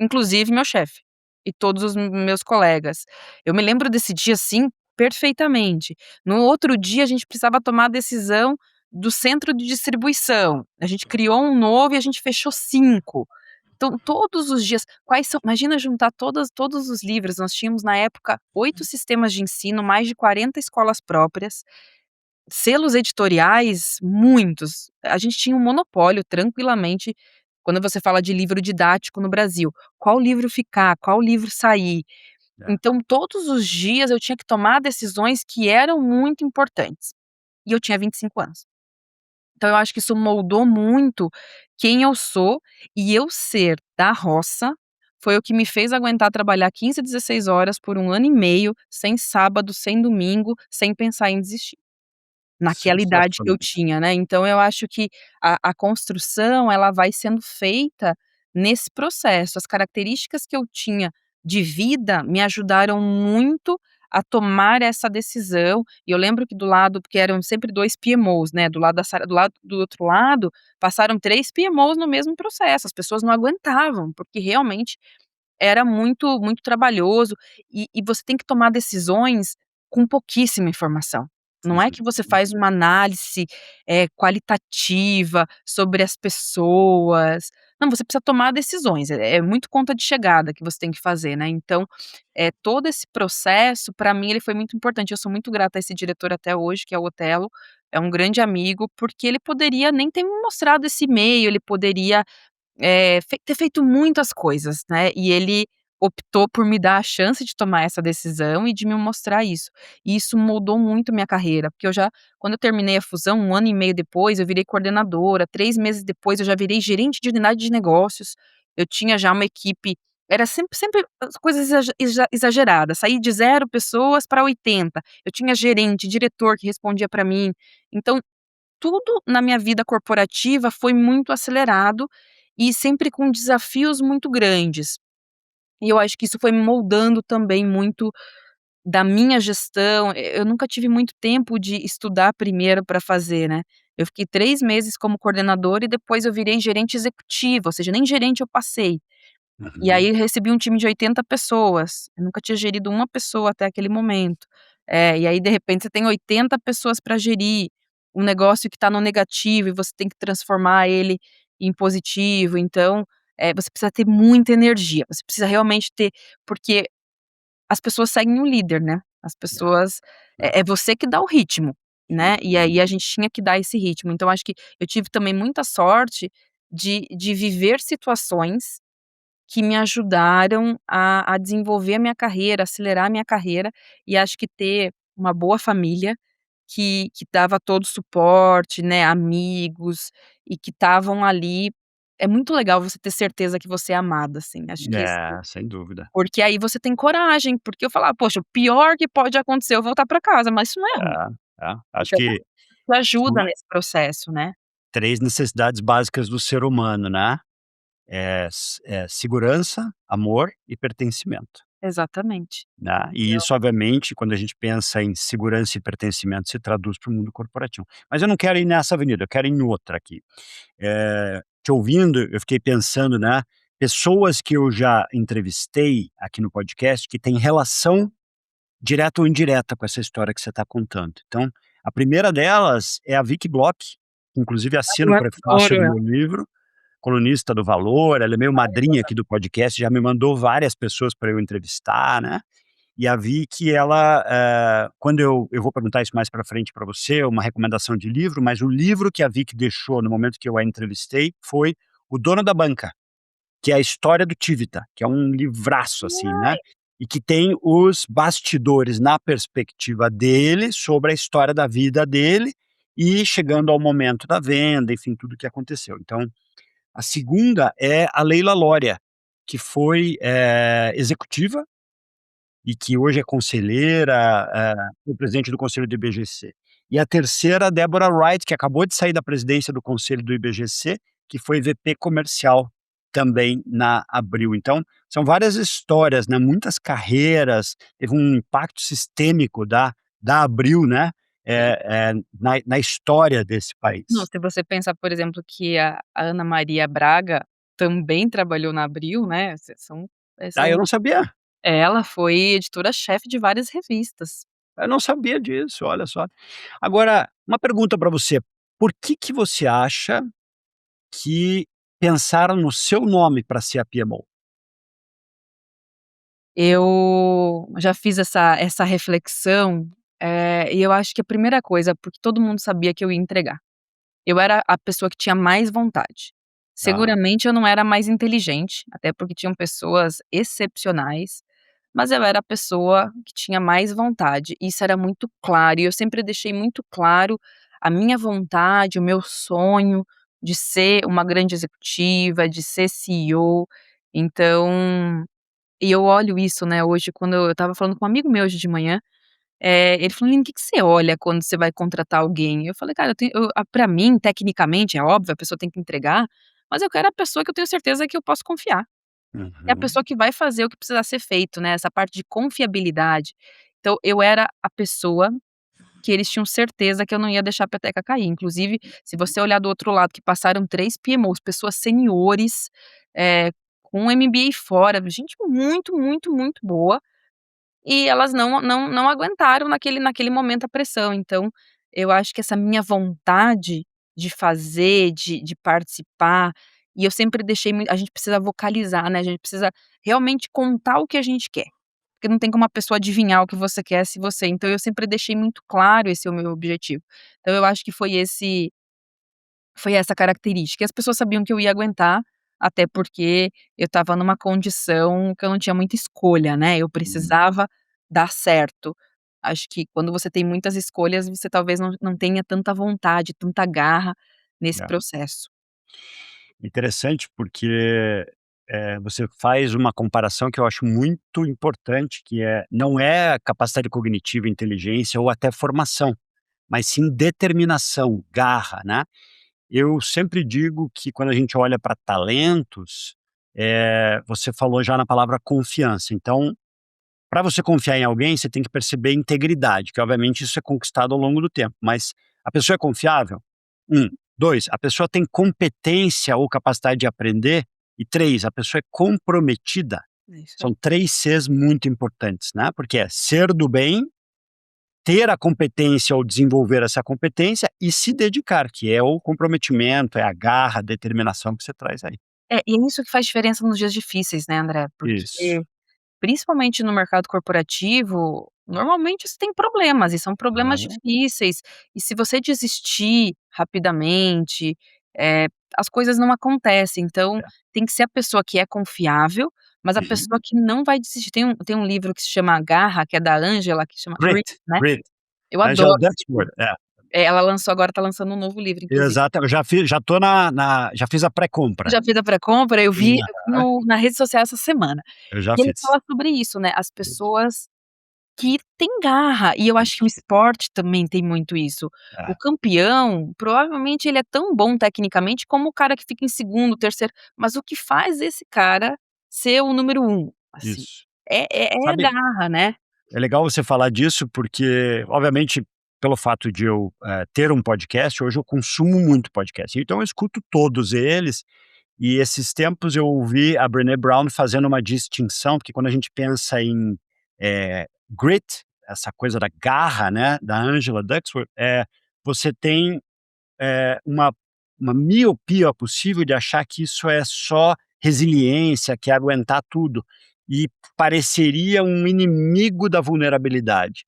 inclusive meu chefe e todos os meus colegas. Eu me lembro desse dia, assim, perfeitamente. No outro dia a gente precisava tomar a decisão do centro de distribuição, a gente criou um novo e a gente fechou 5. Então todos os dias quais são imagina juntar todos os livros, nós tínhamos na época 8 sistemas de ensino, mais de 40 escolas próprias, selos editoriais, muitos. A gente tinha um monopólio tranquilamente, quando você fala de livro didático no Brasil, qual livro ficar, qual livro sair. É. Então todos os dias eu tinha que tomar decisões que eram muito importantes, e eu tinha 25 anos. Então eu acho que isso moldou muito quem eu sou, e eu ser da roça, foi o que me fez aguentar trabalhar 15, 16 horas por 1 ano e meio, sem sábado, sem domingo, sem pensar em desistir. Naquela idade que eu Sensacional. tinha, né, então eu acho que a construção ela vai sendo feita nesse processo, as características que eu tinha de vida me ajudaram muito a tomar essa decisão, e eu lembro que do lado porque eram sempre 2 PMOs, né, do lado da Sara do lado do outro lado, passaram 3 PMOs no mesmo processo, as pessoas não aguentavam, porque realmente era muito trabalhoso, e você tem que tomar decisões com pouquíssima informação. Não é Uhum, que você uhum. faz uma análise, qualitativa sobre as pessoas. Não, você precisa tomar decisões, é muito conta de chegada que você tem que fazer, né. Então, todo esse processo, para mim, ele foi muito importante. Eu sou muito grata a esse diretor até hoje, que é o Otelo, é um grande amigo, porque ele poderia nem ter me mostrado esse e-mail, ele poderia ter feito muitas coisas, né, e ele optou por me dar a chance de tomar essa decisão e de me mostrar isso. E isso mudou muito minha carreira, porque eu já quando eu terminei a fusão, 1 ano e meio depois, eu virei coordenadora, 3 meses depois eu já virei gerente de unidade de negócios, eu tinha já uma equipe era sempre as coisas exageradas, saí de 0 pessoas para 80, eu tinha gerente, diretor que respondia para mim, então tudo na minha vida corporativa foi muito acelerado e sempre com desafios muito grandes. E eu acho que isso foi me moldando também muito da minha gestão. Eu nunca tive muito tempo de estudar primeiro para fazer, né. Eu fiquei 3 meses como coordenadora e depois eu virei gerente executiva, ou seja, nem gerente eu passei. E aí Uhum. eu recebi um time de 80 pessoas, eu nunca tinha gerido uma pessoa até aquele momento. E aí de repente você tem 80 pessoas para gerir, um negócio que está no negativo e você tem que transformar ele em positivo, então, você precisa ter muita energia, você precisa realmente ter porque as pessoas seguem o líder, né, as É, pessoas é. é você que dá o ritmo, né, e aí Uhum. a gente tinha que dar esse ritmo, então acho que eu tive também muita sorte de viver situações que me ajudaram a desenvolver a minha carreira, acelerar a minha carreira, e acho que ter uma boa família que dava todo o suporte, né, amigos, e que estavam ali. É muito legal você ter certeza que você é amada, assim, acho que isso É, sem dúvida. porque aí você tem coragem, porque eu falava: "Poxa, o pior que pode acontecer é eu voltar pra casa, mas isso não é ruim". É, é. Acho Então, que isso são ajuda nesse processo, né. 3 necessidades básicas do ser humano, né. Segurança, amor e pertencimento, Exatamente. né. E Então isso obviamente quando a gente pensa em segurança e pertencimento se traduz para o mundo corporativo. Mas eu não quero ir nessa avenida, eu quero ir em outra aqui. Te ouvindo, eu fiquei pensando, né, pessoas que eu já entrevistei aqui no podcast que têm relação direta ou indireta com essa história que você está contando. Então, a primeira delas é a Vicky Bloch, que inclusive assina eu o prefácio adoro do ela. meu livro, colunista do Valor, ela é meio madrinha aqui do podcast, já me mandou várias pessoas para eu entrevistar, né. E a Vicky ela, quando eu vou perguntar isso mais para frente para você, uma recomendação de livro, mas o livro que a Vicky deixou no momento que eu a entrevistei foi O Dono da Banca, que é a história do Tivita, que é um livraço, assim, né, Ai, e que tem os bastidores na perspectiva dele, sobre a história da vida dele, e chegando ao momento da venda, enfim, tudo o que aconteceu. Então, a segunda é a Leila Lória, que foi, executiva e que hoje é conselheira, foi presidente do conselho do IBGC. E a terceira, a Deborah Wright, que acabou de sair da presidência do conselho do IBGC, que foi VP comercial também na Abril. Então, são várias histórias, né, muitas carreiras, teve um impacto sistêmico da Abril, né, na história desse não, país. se você pensar, por exemplo, que a Ana Maria Braga também trabalhou na Abril, né, Ah, eu são não sabia, ela foi editora-chefe de várias revistas. eu não sabia disso, olha só. Agora, uma pergunta para você, por que você acha que pensaram no seu nome para ser a PMO? Eu já fiz essa reflexão, e eu acho que a primeira coisa, porque todo mundo sabia que eu ia entregar. Eu era a pessoa que tinha mais vontade. Ah, Seguramente eu não era a mais inteligente, até porque tinham pessoas excepcionais, mas eu era a pessoa que tinha mais vontade, isso era muito claro, e eu sempre deixei muito claro a minha vontade, o meu sonho de ser uma grande executiva, de ser CEO. Então, e eu olho isso, né, hoje quando eu estava falando com um amigo meu hoje de manhã, ele falou: "Aline, o que que você olha quando você vai contratar alguém?" Eu falei: "Cara, pra mim, tecnicamente, é óbvio, a pessoa tem que entregar, mas eu quero a pessoa que eu tenho certeza que eu posso confiar. É a uhum, pessoa que vai fazer o que precisar ser feito, né, essa parte de confiabilidade." Então eu era a pessoa que eles tinham certeza que eu não ia deixar a peteca cair. Inclusive, se você olhar do outro lado que passaram 3 PMOs, pessoas seniores, com MBA fora, gente muito, muito, muito boa, e elas não aguentaram naquele momento a pressão. Então, eu acho que essa minha vontade de fazer, de participar, e eu sempre deixei mui a gente precisa vocalizar, né, a gente precisa realmente contar o que a gente quer, porque não tem como a pessoa adivinhar o que você quer se você então eu sempre deixei muito claro esse é o meu objetivo. Então eu acho que foi essa característica. E as pessoas sabiam que eu ia aguentar, até porque eu estava numa condição que eu não tinha muita escolha, né, eu uhum, precisava dar certo. Acho que quando você tem muitas escolhas, você talvez não tenha tanta vontade, tanta garra nesse é. processo. Interessante porque, você faz uma comparação que eu acho muito importante, que não é capacidade cognitiva, inteligência ou até formação, mas sim determinação, garra, né. Eu sempre digo que quando a gente olha para talentos, você falou já na palavra confiança, então para você confiar em alguém, você tem que perceber integridade, que obviamente isso é conquistado ao longo do tempo, mas a pessoa é confiável? 2, a pessoa tem competência ou capacidade de aprender? E 3, a pessoa é comprometida? É isso aí. São 3 Cs muito importantes, né, porque é ser do bem, ter a competência ou desenvolver essa competência e se dedicar, que é o comprometimento, é a garra, a determinação que você traz aí. É, e é isso que faz diferença nos dias difíceis, né, André, Isso. porque principalmente no mercado corporativo, normalmente você tem problemas e são problemas Aham. difíceis, e se você desistir rapidamente, as coisas não acontecem, então É. tem que ser a pessoa que é confiável, mas a pessoa Uhum. que não vai desistir. Tem um livro que se chama Garra, que é da Ângela, que chama Grit, Grit, né, grit. eu Angela adoro esse Duckworth, livro. Ela lançou agora tá lançando um novo livro inclusive. exato, já tô já fiz a pré-compra. Já fez a pré-compra? Eu vi Aham, na rede social essa semana. eu já E ele fiz. fala sobre isso, né, as pessoas que tem garra, e eu acho que o esporte também tem muito isso. O É, campeão, provavelmente ele é tão bom tecnicamente como o cara que fica em segundo, terceiro, mas o que faz esse cara ser o número um, assim, isso. é a Sabe, garra, né. é legal você falar disso, porque, obviamente, pelo fato de eu, ter um podcast, hoje eu consumo muito podcast, então eu escuto todos eles, e esses tempos eu ouvi a Brené Brown fazendo uma distinção, porque quando a gente pensa em, grit, essa coisa da garra, né, da Angela Duckworth, você tem uma miopia possível de achar que isso é só resiliência, que é aguentar tudo, e pareceria um inimigo da vulnerabilidade,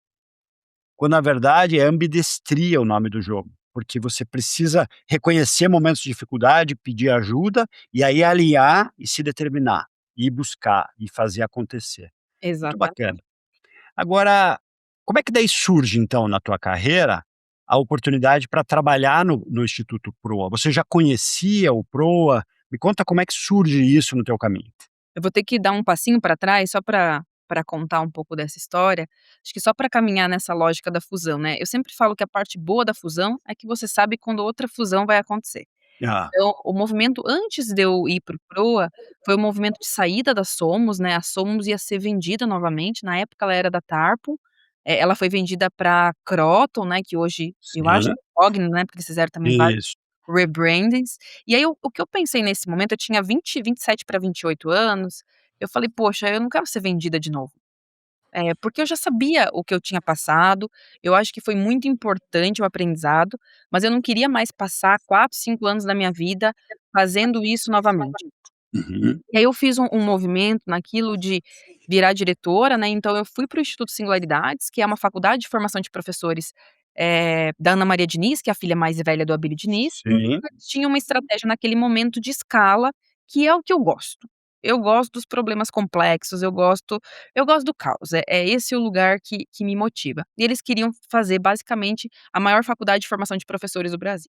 quando na verdade é ambidestria o nome do jogo, porque você precisa reconhecer momentos de dificuldade, pedir ajuda, e aí alinhar e se determinar, e buscar, e fazer acontecer. Muito Exatamente. bacana. Agora, como é que daí surge então na tua carreira, a oportunidade para trabalhar no Instituto Proa? Você já conhecia o Proa? Me conta como é que surge isso no teu caminho. Eu vou ter que dar um passinho para trás só para contar um pouco dessa história, acho que só para caminhar nessa lógica da fusão, né. Eu sempre falo que a parte boa da fusão é que você sabe quando outra fusão vai acontecer. Ah, Então, o movimento antes de eu ir para o Proa, foi o movimento de saída da Somos, né, a Somos ia ser vendida novamente, na época ela era da Tarpo, ela foi vendida pra Kroton, né, que hoje eu acho sim, que é Cogna, né, porque eles fizeram também vários isso. rebrandings. E aí o que eu pensei nesse momento, eu tinha 27 para 28 anos, eu falei: "Poxa, eu não quero ser vendida de novo". Porque eu já sabia o que eu tinha passado, eu acho que foi muito importante o aprendizado, mas eu não queria mais passar 4, 5 anos da minha vida fazendo isso novamente. Uhum, E aí eu fiz um movimento naquilo de virar diretora, né, então eu fui para o Instituto Singularidades, que é uma faculdade de formação de professores, da Ana Maria Diniz, que é a filha mais velha do Abílio Diniz. sim. Eles tinham uma estratégia naquele momento de escala, que é o que eu gosto. Eu gosto dos problemas complexos, eu gosto do caos, é esse o lugar que me motiva. E eles queriam fazer basicamente a maior faculdade de formação de professores do Brasil.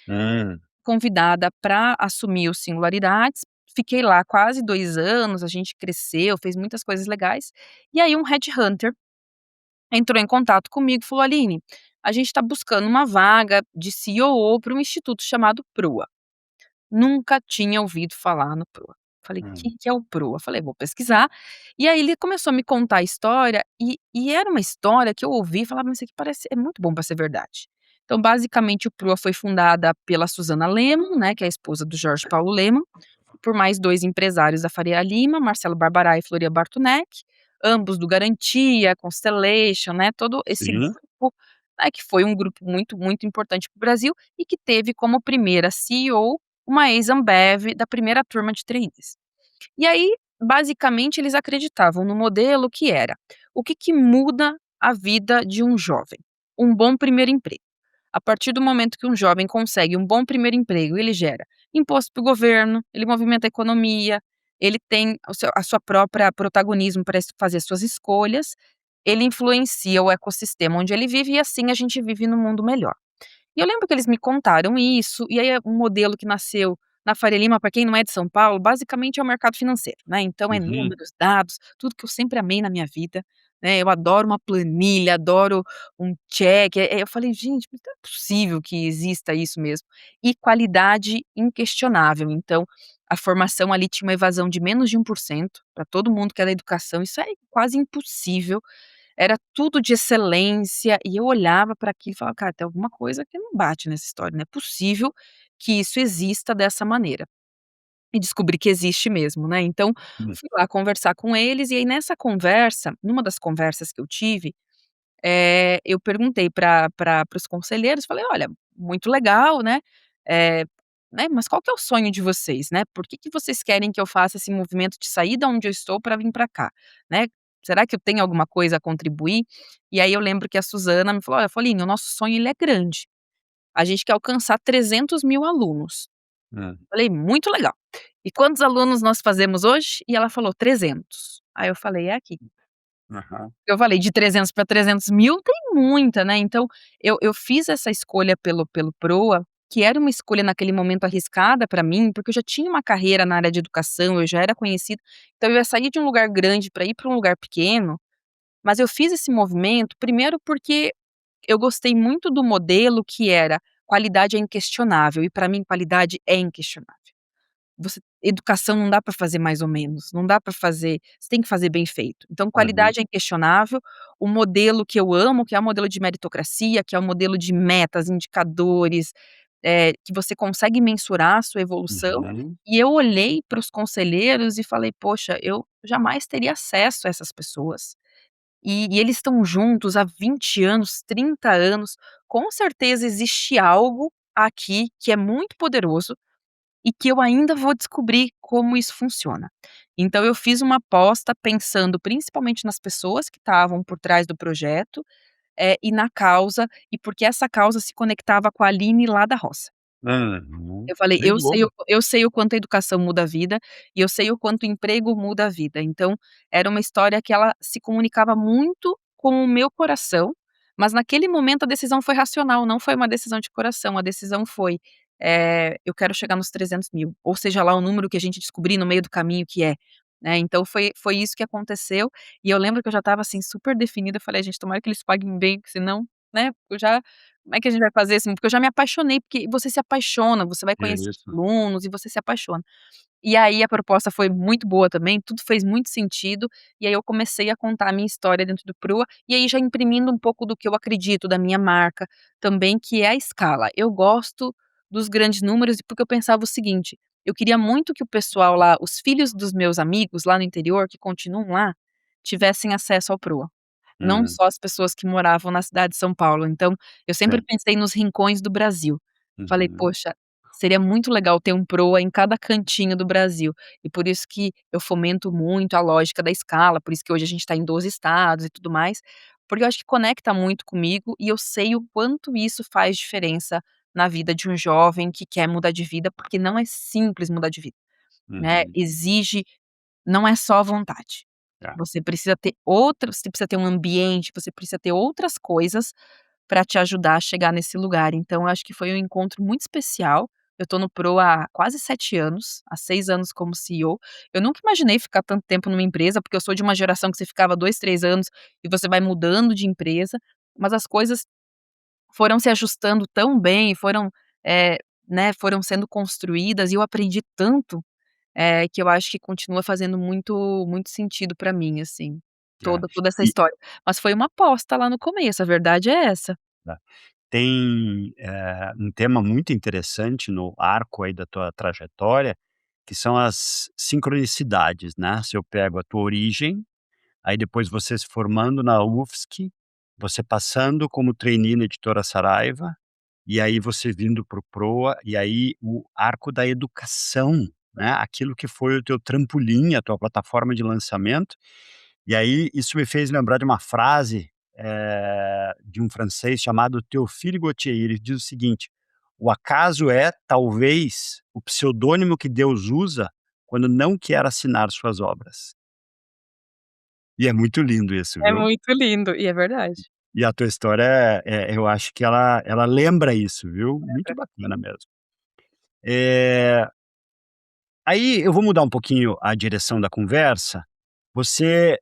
Hum, Convidada para assumir o Singularidades, fiquei lá quase 2 anos, a gente cresceu, fez muitas coisas legais, e aí um headhunter entrou em contato comigo e falou: "Aline, a gente está buscando uma vaga de COO para um instituto chamado Proa". Nunca tinha ouvido falar no Proa. Falei: hum, "Que é o Proa?". Falei: "Vou pesquisar". E aí ele começou a me contar a história, e era uma história que eu ouvi e falava: "Mas isso aqui parece é muito bom para ser verdade". Então, basicamente, o Proa foi fundada pela Susana Lehmann, né, que é a esposa do Jorge Paulo Lehmann, por mais 2 empresários da Faria Lima, Marcelo Barbará e Floria Bartuneck, ambos do Garantia, Constellation, né, todo esse sim. grupo, né, que foi um grupo muito, muito importante para o Brasil e que teve como primeira CEO uma ex-Ambev da primeira turma de trainees. E aí, basicamente, eles acreditavam no modelo que era: o que que muda a vida de um jovem? Um bom primeiro emprego. A partir do momento que um jovem consegue um bom primeiro emprego, ele gera imposto para o governo, ele movimenta a economia, ele tem o seu a sua própria protagonismo para fazer suas escolhas, ele influencia o ecossistema onde ele vive e assim a gente vive num mundo melhor. E eu lembro que eles me contaram isso, e aí é um modelo que nasceu na Faria Lima, para quem não é de São Paulo, basicamente é o mercado financeiro, né, então é Uhum, números, dados, tudo que eu sempre amei na minha vida, né, eu adoro uma planilha, adoro um check, eu falei: "Gente, mas não é possível que exista isso mesmo". E qualidade inquestionável, então, a formação ali tinha uma evasão de menos de 1% para todo mundo que é da educação, isso é quase impossível, era tudo de excelência, e eu olhava para aquilo e falava: "Cara, tem alguma coisa que não bate nessa história, não é possível que isso exista dessa maneira". E descobri que existe mesmo, né, então hum, fui lá conversar com eles, e aí nessa conversa, numa das conversas que eu tive, eu perguntei para os conselheiros, falei: "Olha, muito legal, né, mas qual que é o sonho de vocês, né? Por que que vocês querem que eu faça esse movimento de sair da onde eu estou para vir para cá, né? Será que eu tenho alguma coisa a contribuir?". E aí eu lembro que a Suzana me falou: "Olha, Folinho, o nosso sonho ele é grande, a gente quer alcançar 300.000 alunos". hum, Falei: "Muito legal. E quantos alunos nós fazemos hoje?". E ela falou: 300. Aí eu falei: "É aqui". aham, Eu falei: "De 300 para 300.000 tem muita, né". Então eu fiz essa escolha pelo Proa, que era uma escolha naquele momento arriscada para mim, porque eu já tinha uma carreira na área de educação, eu já era conhecida, então eu ia sair de um lugar grande para ir para um lugar pequeno, mas eu fiz esse movimento, primeiro porque eu gostei muito do modelo que era qualidade é inquestionável, e para mim qualidade é inquestionável. Educação não dá para fazer mais ou menos, não dá para fazer, você tem que fazer bem feito. Então uhum, qualidade é inquestionável, o modelo que eu amo, que é o modelo de meritocracia, que é o modelo de metas, indicadores, que você consegue mensurar a sua evolução, uhum, e eu olhei para os conselheiros e falei: "Poxa, eu jamais teria acesso a essas pessoas, e eles estão juntos há 20 anos, 30 anos, com certeza existe algo aqui que é muito poderoso, e que eu ainda vou descobrir como isso funciona". Então eu fiz uma aposta pensando principalmente nas pessoas que estavam por trás do projeto, e na causa, e porque essa causa se conectava com a Aline lá da roça. Uhum. Eu falei: Bem boa. eu sei o quanto a educação muda a vida, e eu sei o quanto o emprego muda a vida". Então, era uma história que ela se comunicava muito com o meu coração, mas naquele momento a decisão foi racional, não foi uma decisão de coração, a decisão foi, eu quero chegar nos 300.000, ou seja lá o número que a gente descobrir no meio do caminho que é, né, então foi isso que aconteceu, e eu lembro que eu já estava, assim, super definida, eu falei: "Gente, tomara que eles paguem bem, porque senão, né, eu já como é que a gente vai fazer assim?" Porque eu já me apaixonei, porque você se apaixona, você vai conhecer os Isso. alunos e você se apaixona. E aí a proposta foi muito boa também, tudo fez muito sentido, e aí eu comecei a contar a minha história dentro do Proa, e aí já imprimindo um pouco do que eu acredito, da minha marca, também, que é a escala. Eu gosto dos grandes números, porque eu pensava o seguinte: eu queria muito que o pessoal lá, os filhos dos meus amigos lá no interior, que continuam lá, tivessem acesso ao Proa. Não Hum, só as pessoas que moravam na cidade de São Paulo, então, eu sempre sim. pensei nos rincões do Brasil. Falei: Uhum, "Poxa, seria muito legal ter um Proa em cada cantinho do Brasil", e por isso que eu fomento muito a lógica da escala, por isso que hoje a gente está em 12 estados e tudo mais, porque eu acho que conecta muito comigo e eu sei o quanto isso faz diferença na vida de um jovem que quer mudar de vida, porque não é simples mudar de vida, né, uhum. exige não é só vontade. Tá. Você precisa ter um ambiente, você precisa ter outras coisas para te ajudar a chegar nesse lugar. Então eu acho que foi um encontro muito especial. Eu tô no Pro há quase 7 anos, há 6 anos como CEO. Eu nunca imaginei ficar tanto tempo numa empresa, porque eu sou de uma geração que você ficava 2, 3 anos e você vai mudando de empresa, mas as coisas foram se ajustando tão bem, eh, foram sendo construídas e eu aprendi tanto que eu acho que continua fazendo muito sentido pra mim, assim, É. toda essa E história. Mas foi uma aposta lá no começo, a verdade é essa. tá. Tem, um tema muito interessante no arco aí da tua trajetória, que são as sincronicidades, né. Se eu pego a tua origem, aí depois você se formando na UFSC, você passando como trainee na Editora Saraiva, e aí você vindo para o Proa, e aí o arco da educação, né, aquilo que foi o teu trampolim, a tua plataforma de lançamento. E aí isso me fez lembrar de uma frase, de um francês chamado Théophile Gautier, ele diz o seguinte: "O acaso é, talvez, o pseudônimo que Deus usa quando não quer assinar suas obras". E é muito lindo isso, É viu. muito lindo, e é verdade. E a tua história, eu acho que ela lembra isso, viu. Muito bacana mesmo. Eh, Aí eu vou mudar um pouquinho a direção da conversa. Você,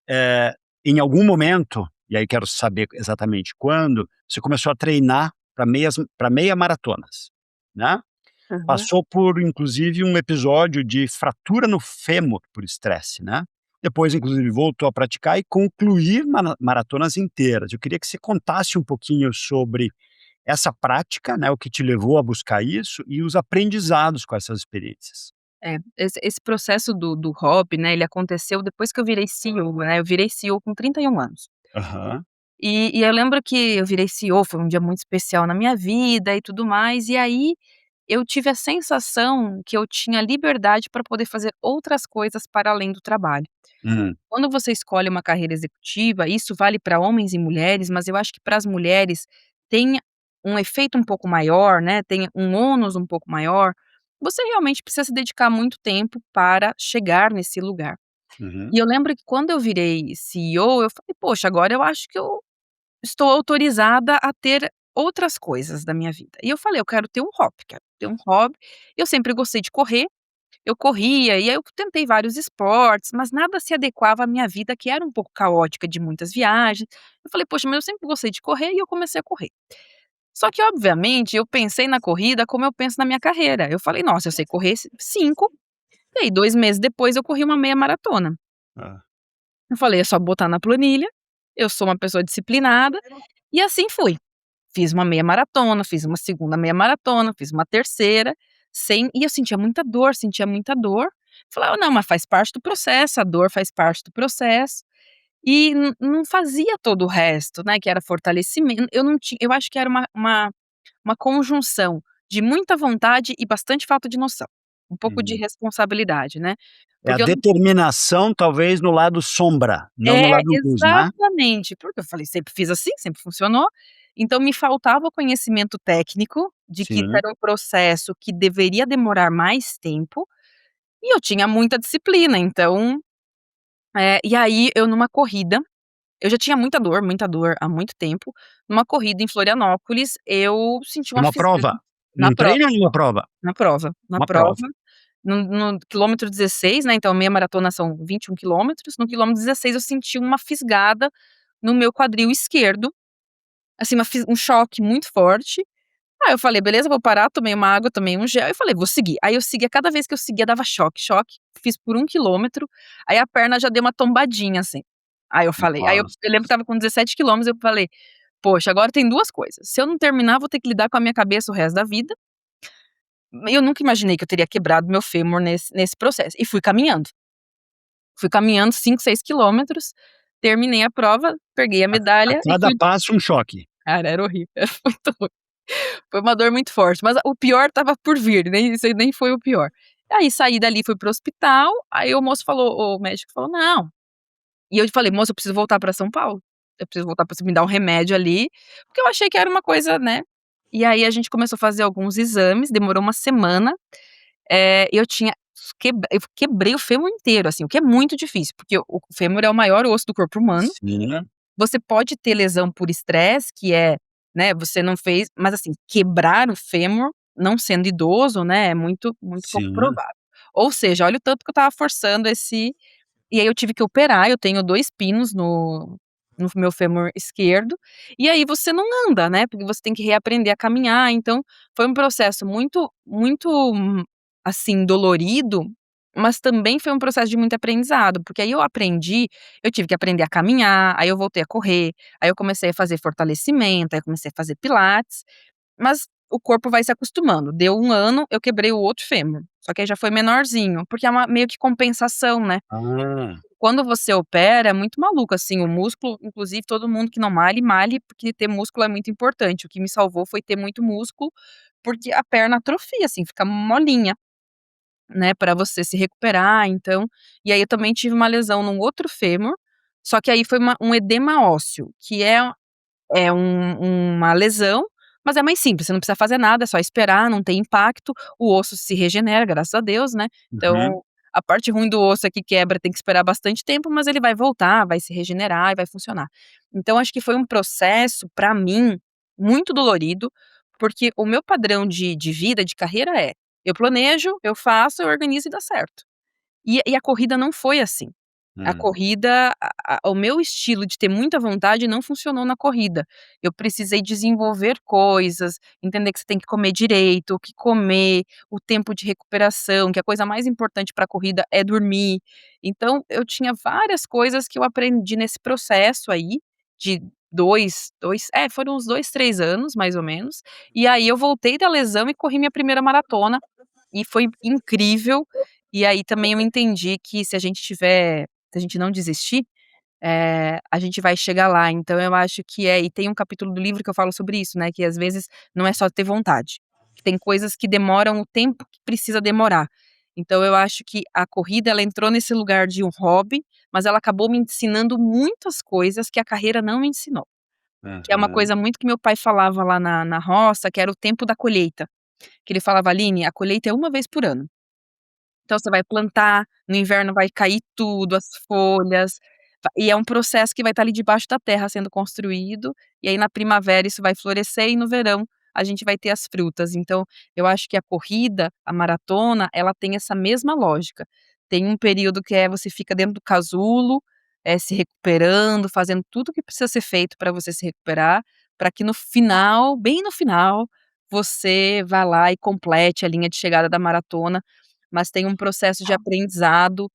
em algum momento, e aí quero saber exatamente quando, você começou a treinar para meia maratonas, né. Aham. Passou por inclusive um episódio de fratura no fêmur por estresse, né. Depois inclusive voltou a praticar e concluir maratonas inteiras. Eu queria que você contasse um pouquinho sobre essa prática, né, o que te levou a buscar isso e os aprendizados com essas experiências. É, esse processo do hobby, né, ele aconteceu depois que eu virei CEO, né, eu virei CEO com 31 anos. Aham. E eu lembro que eu virei CEO, foi um dia muito especial na minha vida e tudo mais, e aí eu tive a sensação que eu tinha liberdade para poder fazer outras coisas para além do trabalho. Hum. Quando você escolhe uma carreira executiva, isso vale para homens e mulheres, mas eu acho que para as mulheres tem um efeito um pouco maior, né, tem um ônus um pouco maior. Você realmente precisa se dedicar muito tempo para chegar nesse lugar. Uhum. E eu lembro que quando eu virei CEO, eu falei: "Poxa, agora eu acho que eu estou autorizada a ter outras coisas da minha vida". E eu falei: "Eu quero ter um hobby, quero ter um hobby". Eu sempre gostei de correr, eu corria e aí eu tentei vários esportes, mas nada se adequava à minha vida, que era um pouco caótica, de muitas viagens. Eu falei: "Poxa, mas eu sempre gostei de correr", e eu comecei a correr. Só que obviamente eu pensei na corrida como eu penso na minha carreira. Eu falei: "Nossa, eu sei correr 5", e aí 2 meses depois eu corri uma meia maratona. Hã. Eu falei: "É só botar na planilha, eu sou uma pessoa disciplinada", e assim fui. Fiz uma meia maratona, fiz uma segunda meia maratona, fiz uma terceira, e eu sentia muita dor, sentia muita dor. Falava: "Não, mas faz parte do processo, a dor faz parte do processo". E não fazia todo o resto, né, que era fortalecimento, eu não tinha, eu acho que era uma conjunção de muita vontade e bastante falta de noção. um pouco de Uhum. responsabilidade, né. É a Porque eu determinação, talvez, no lado sombra, não no É, lado luz, não é? exatamente, porque eu falei: "Sempre fiz assim, sempre funcionou", então me faltava o conhecimento técnico de que isso Sim. era um processo que deveria demorar mais tempo, e eu tinha muita disciplina, então, e aí eu numa corrida, eu já tinha muita dor há muito tempo, numa corrida em Florianópolis, eu senti uma Numa fisgada prova? na Num prova, treino ou numa prova? na Uma prova, prova. no quilômetro 16, né, então meia maratona são 21 quilômetros, no quilômetro 16 eu senti uma fisgada no meu quadril esquerdo, assim, um choque muito forte. Aí eu falei: "Beleza, vou parar", tomei uma água, tomei um gel e falei: "Vou seguir". Aí eu seguia, cada vez que eu seguia dava choque, choque, fiz por 1 quilômetro, aí a perna já deu uma tombadinha, assim. Nossa. Eu lembro que estava com 17 quilômetros, eu falei: "Poxa, agora tem 2 coisas, se eu não terminar, vou ter que lidar com a minha cabeça o resto da vida". Eu nunca imaginei que eu teria quebrado meu fêmur nesse processo, e fui caminhando. Fui caminhando 5, 6 quilômetros, terminei a prova, peguei a A medalha e cada fui. passo um choque. Cara, era horrível, era muito ruim. Foi uma dor muito forte, mas o pior estava por vir, nem isso aí nem foi o pior. Aí saí dali, fui para o hospital, aí o médico falou: "Não", e eu falei: "Moço, eu preciso voltar pra São Paulo, eu preciso voltar pra você me dar um remédio ali", porque eu achei que era uma coisa, né. E aí a gente começou a fazer alguns exames, demorou uma semana, eu tinha eu quebrei o fêmur inteiro, assim, o que é muito difícil, porque o fêmur é o maior osso do corpo humano. Sim, Você pode ter lesão por estresse, que é, né, você não fez, mas assim, quebrar o fêmur, não sendo idoso, né, é muito pouco sim, provável. Ou seja, olha o tanto que eu estava forçando esse, e aí eu tive que operar, eu tenho 2 pinos no meu fêmur esquerdo, e aí você não anda, né, porque você tem que reaprender a caminhar, então foi um processo muito, assim, dolorido, mas também foi um processo de muito aprendizado, porque aí eu tive que aprender a caminhar, aí eu voltei a correr, aí eu comecei a fazer fortalecimento, aí eu comecei a fazer pilates, mas o corpo vai se acostumando. Deu 1 ano, eu quebrei o outro fêmur, só que aí já foi menorzinho, porque é uma meio que compensação, né. Ah, Quando você opera é muito maluco, assim, o músculo, inclusive todo mundo que não malhe, malhe, porque ter músculo é muito importante. O que me salvou foi ter muito músculo, porque a perna atrofia, assim, fica molinha, né, pra você se recuperar, então, e aí eu também tive uma lesão num outro fêmur, só que aí foi um edema ósseo, que uma lesão, mas é mais simples, você não precisa fazer nada, é só esperar, não tem impacto, o osso se regenera, graças a Deus, né. uhum. Então, a parte ruim do osso é que quebra, tem que esperar bastante tempo, mas ele vai voltar, vai se regenerar e vai funcionar. Então acho que foi um processo, pra mim, muito dolorido, porque o meu padrão de vida, de carreira é: eu planejo, eu faço, eu organizo e dá certo. E a corrida não foi assim. A Hum. corrida, o meu estilo de ter muita vontade não funcionou na corrida. Eu precisei desenvolver coisas, entender que você tem que comer direito, o que comer, o tempo de recuperação, que a coisa mais importante para a corrida é dormir. Então eu tinha várias coisas que eu aprendi nesse processo aí, de foram uns 2, 3 anos, mais ou menos, e aí eu voltei da lesão e corri minha primeira maratona, e foi incrível. E aí também eu entendi que se a gente não desistir, a gente vai chegar lá. Então eu acho que e tem um capítulo do livro que eu falo sobre isso, né, que às vezes não é só ter vontade, que tem coisas que demoram o tempo que precisa demorar. Então eu acho que a corrida ela entrou nesse lugar de um hobby, mas ela acabou me ensinando muitas coisas que a carreira não me ensinou, que é uma Aham. coisa muito que meu pai falava lá na roça, que era o tempo da colheita, que ele falava: "Aline, a colheita é uma vez por ano". Então você vai plantar, no inverno vai cair tudo, as folhas, e é um processo que vai estar ali debaixo da terra sendo construído, e aí na primavera isso vai florescer e no verão a gente vai ter as frutas. Então, eu acho que a corrida, a maratona, ela tem essa mesma lógica. Tem um período que você fica dentro do casulo, se recuperando, fazendo tudo o que precisa ser feito para você se recuperar, para que no final, bem no final, você vá lá e complete a linha de chegada da maratona, mas tem um processo de aprendizado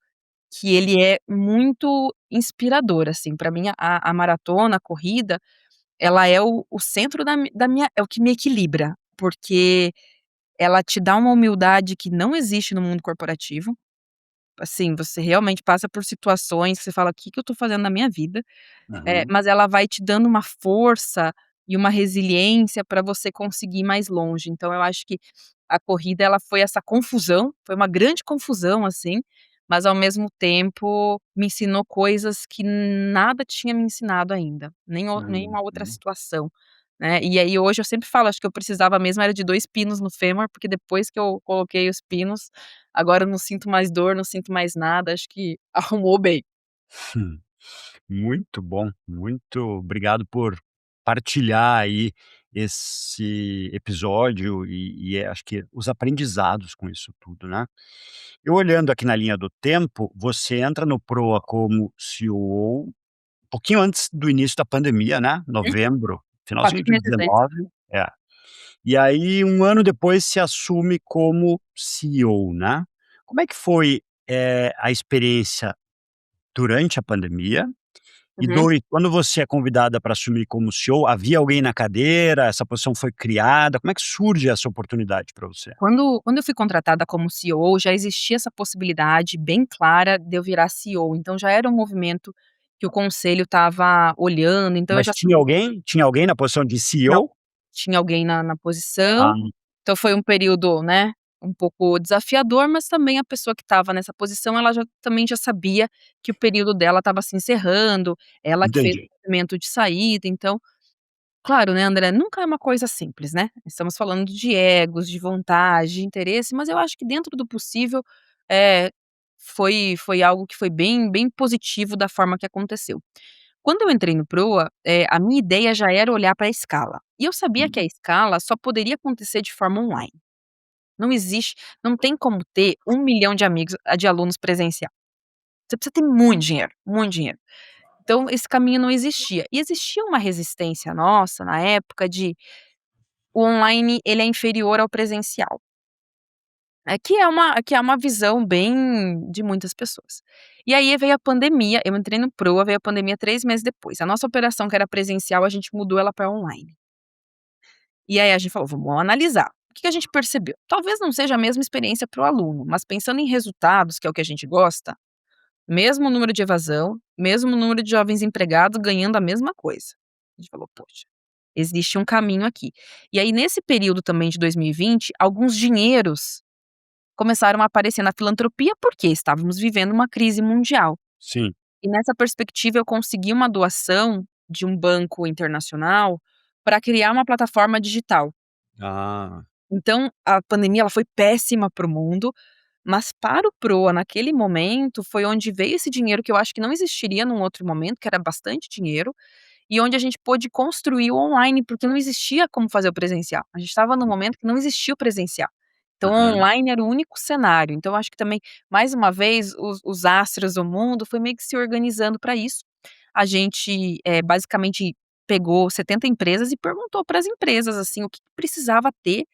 que ele é muito inspirador, assim, para mim a maratona, a corrida, ela é o centro da minha, é o que me equilibra, porque ela te dá uma humildade que não existe no mundo corporativo, assim, você realmente passa por situações que você fala: "O "Que que eu tô fazendo na minha vida?", Aham. mas ela vai te dando uma força e uma resiliência para você conseguir ir mais longe. Então eu acho que a corrida ela foi essa confusão, foi uma grande confusão, assim, mas ao mesmo tempo me ensinou coisas que nada tinha me ensinado ainda, nenhuma outra Uhum. situação, né. E aí hoje eu sempre falo, acho que eu precisava mesmo era de 2 pinos no fêmur, porque depois que eu coloquei os pinos, agora eu não sinto mais dor, não sinto mais nada, acho que arrumou bem. Hum. Muito bom, muito obrigado por partilhar aí esse episódio e acho que os aprendizados com isso tudo, né. Eu olhando aqui na linha do tempo, você entra no Proa como CEO um pouquinho antes do início da pandemia, né, Uhum. novembro, 4 finalzinho de meses antes. 19. É. E aí 1 ano depois se assume como CEO, né. Como é que foi, a experiência durante a pandemia? E Uhum. 2, quando você é convidada para assumir como CEO, havia alguém na cadeira, essa posição foi criada, como é que surge essa oportunidade para você? Quando eu fui contratada como CEO, já existia essa possibilidade bem clara de eu virar CEO, então já era um movimento que o conselho estava olhando, então eu Mas já tinha alguém na posição de não, CEO? tinha alguém na Ah, posição, então foi um período, né, um pouco desafiador, mas também a pessoa que estava nessa posição, ela já sabia que o período dela estava se encerrando, ela que fez entendi. o movimento de saída, então claro, né, André, nunca é uma coisa simples, né. Estamos falando de egos, de vontade, de interesse, mas eu acho que dentro do possível, eh, foi algo que foi bem positivo da forma que aconteceu. Quando eu entrei no Proa, a minha ideia já era olhar para a escala, e eu sabia que Hum, a escala só poderia acontecer de forma online. Não tem como ter 1 milhão de amigos de alunos presencial. Você precisa ter muito dinheiro, muito dinheiro. Então esse caminho não existia. E existia uma resistência nossa na época de o online ele é inferior ao presencial, que é uma visão bem de muitas pessoas. E aí veio a pandemia, eu entrei no Proa, veio a pandemia 3 meses depois. A nossa operação que era presencial, a gente mudou ela para online. E aí a gente falou: "Vamos analisar". O que que a gente percebeu? Talvez não seja a mesma experiência para o aluno, mas pensando em resultados, que é o que a gente gosta, mesmo número de evasão, mesmo número de jovens empregados ganhando a mesma coisa. A gente falou: "Poxa, existe um caminho aqui". E aí nesse período também de 2020, alguns dinheiros começaram a aparecer na filantropia, porque estávamos vivendo uma crise mundial. sim. E nessa perspectiva eu consegui uma doação de um banco internacional para criar uma plataforma digital. Ah, Então a pandemia ela foi péssima para o mundo, mas para o Proa naquele momento foi onde veio esse dinheiro que eu acho que não existiria num outro momento, que era bastante dinheiro, e onde a gente pôde construir o online, porque não existia como fazer o presencial. A gente estava num momento que não existia o presencial. Então o aham, online era o único cenário. Então eu acho que também, mais uma vez, os astros do mundo foi meio que se organizando para isso. A gente, basicamente pegou 70 empresas e perguntou para as empresas, assim, o que que precisava ter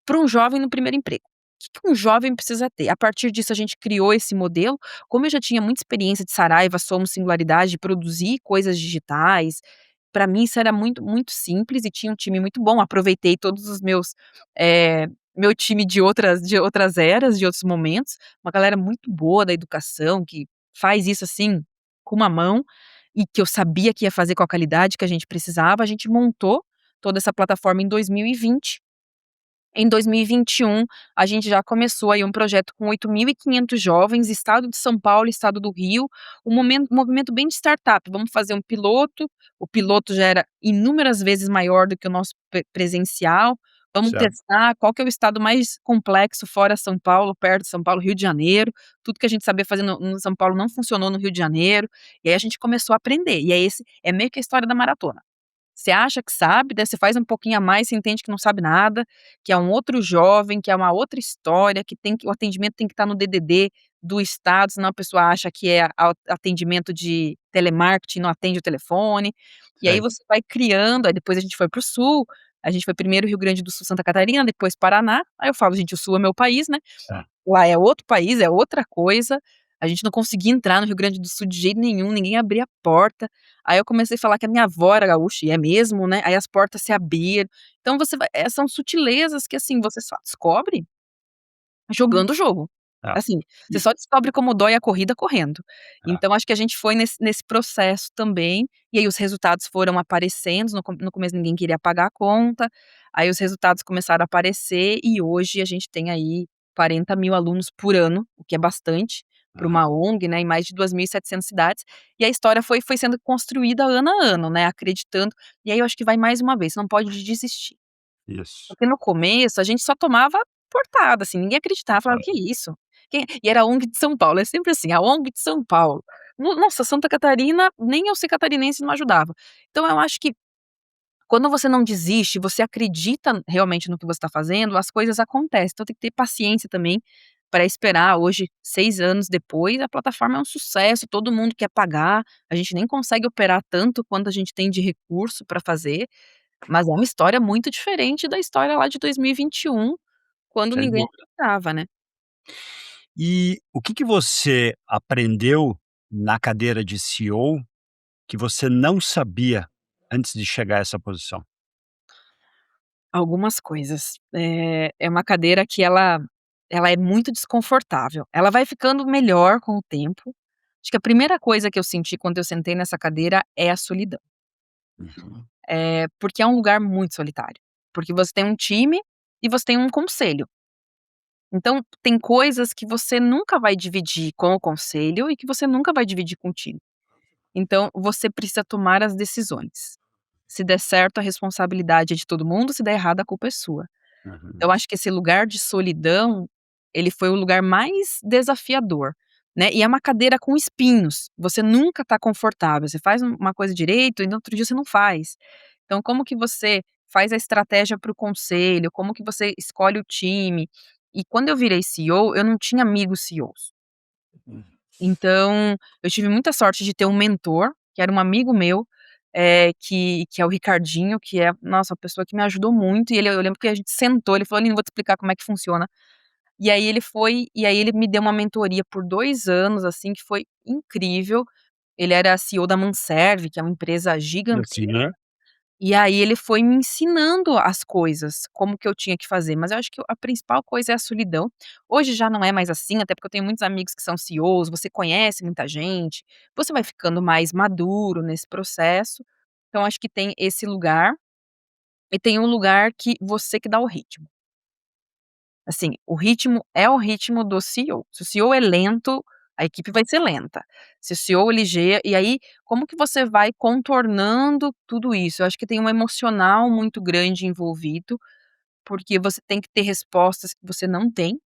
para um jovem no primeiro emprego. O que que um jovem precisa ter? A partir disso a gente criou esse modelo, como eu já tinha muita experiência de Saraiva, Somos Singularidade, de produzir coisas digitais, para mim isso era muito simples e tinha um time muito bom, aproveitei todos os meu time de outras eras, de outros momentos, uma galera muito boa da educação que faz isso, assim, com uma mão, e que eu sabia que ia fazer com a qualidade que a gente precisava, a gente montou toda essa plataforma em 2020. Em 2021, a gente já começou aí um projeto com 8.500 jovens, estado de São Paulo, estado do Rio, um movimento bem de startup, vamos fazer um piloto, o piloto já era inúmeras vezes maior do que o nosso presencial, vamos certo. testar qual que é o estado mais complexo fora São Paulo, perto de São Paulo, Rio de Janeiro, tudo que a gente sabia fazer no São Paulo não funcionou no Rio de Janeiro, e aí a gente começou a aprender, e é meio que a história da maratona. Você acha que sabe, daí você faz um pouquinho a mais, você entende que não sabe nada, que é um outro jovem, que é uma outra história, que o atendimento tem que estar no DDD do estado, senão a pessoa acha que é atendimento de telemarketing, não atende o telefone. E aí Sei. você vai criando, aí depois a gente foi para o sul, a gente foi primeiro Rio Grande do Sul, Santa Catarina, depois Paraná. Aí eu falo: "Gente, o sul é meu país, né". É. Lá é outro país, é outra coisa, a gente não conseguia entrar no Rio Grande do Sul de jeito nenhum, ninguém abria a porta. Aí eu comecei a falar que a minha avó era gaúcha, e é mesmo, né, aí as portas se abriram. Então você vai são sutilezas que, assim, você só descobre jogando o jogo. É. Assim, você E só descobre como dói a corrida correndo. é. Então acho que a gente foi nesse processo também, e aí os resultados foram aparecendo, no começo ninguém queria pagar a conta, aí os resultados começaram a aparecer e hoje a gente tem aí 40.000 alunos por ano, o que é bastante para uma Aham. ONG, né, em mais de 2.700 cidades, e a história foi sendo construída ano a ano, né, acreditando, e aí eu acho que vai mais uma vez, você não pode desistir. Isso. Porque no começo a gente só tomava portada, assim, ninguém acreditava, falava: "Que isso? E era a ONG de São Paulo, é sempre assim, a ONG de São Paulo. Nossa, Santa Catarina, nem eu ser catarinense não ajudava. Então eu acho que quando você não desiste, você acredita realmente no que você está fazendo, as coisas acontecem, então tem que ter paciência também para esperar. Hoje, 6 anos depois, a plataforma é um sucesso, todo mundo quer pagar, a gente nem consegue operar tanto quanto a gente tem de recurso para fazer, mas é uma história muito diferente da história lá de 2021, quando Sem ninguém dúvida. acreditava, né. E o que que você aprendeu na cadeira de CEO que você não sabia antes de chegar a essa posição? Algumas coisas. É uma cadeira que ela é muito desconfortável. Ela vai ficando melhor com o tempo. Acho que a primeira coisa que eu senti quando eu sentei nessa cadeira é a solidão. Uhum. Porque é um lugar muito solitário. Porque você tem um time e você tem um conselho. Então tem coisas que você nunca vai dividir com o conselho e que você nunca vai dividir com o time. Então você precisa tomar as decisões. Se der certo, a responsabilidade é de todo mundo, se der errado, a culpa é sua. Uhum. Eu acho que esse lugar de solidão, ele foi o lugar mais desafiador, né, e é uma cadeira com espinhos, você nunca tá confortável, você faz uma coisa direito e no outro dia você não faz. Então como que você faz a estratégia para o conselho, como que você escolhe o time. E quando eu virei CEO, eu não tinha amigos CEOs. Então, eu tive muita sorte de ter um mentor, que era um amigo meu, que é o Ricardinho, que é, nossa, a pessoa que me ajudou muito, e eu lembro que a gente sentou, ele falou: "Aline, vou te explicar como é que funciona". E aí ele me deu uma mentoria por 2 anos, assim, que foi incrível. Ele era CEO da Manserve, que é uma empresa Assim, gigantesca. né? E aí ele foi me ensinando as coisas, como que eu tinha que fazer, mas eu acho que a principal coisa é a solidão. Hoje já não é mais assim, até porque eu tenho muitos amigos que são CEOs, você conhece muita gente, você vai ficando mais maduro nesse processo. Então acho que tem esse lugar, e tem um lugar que você que dá o ritmo. Assim, o ritmo é o ritmo do CEO. Se o CEO é lento, a equipe vai ser lenta. Se o CEO é ligeiro, e aí como que você vai contornando tudo isso? Eu acho que tem um emocional muito grande envolvido, porque você tem que ter respostas que você não tem,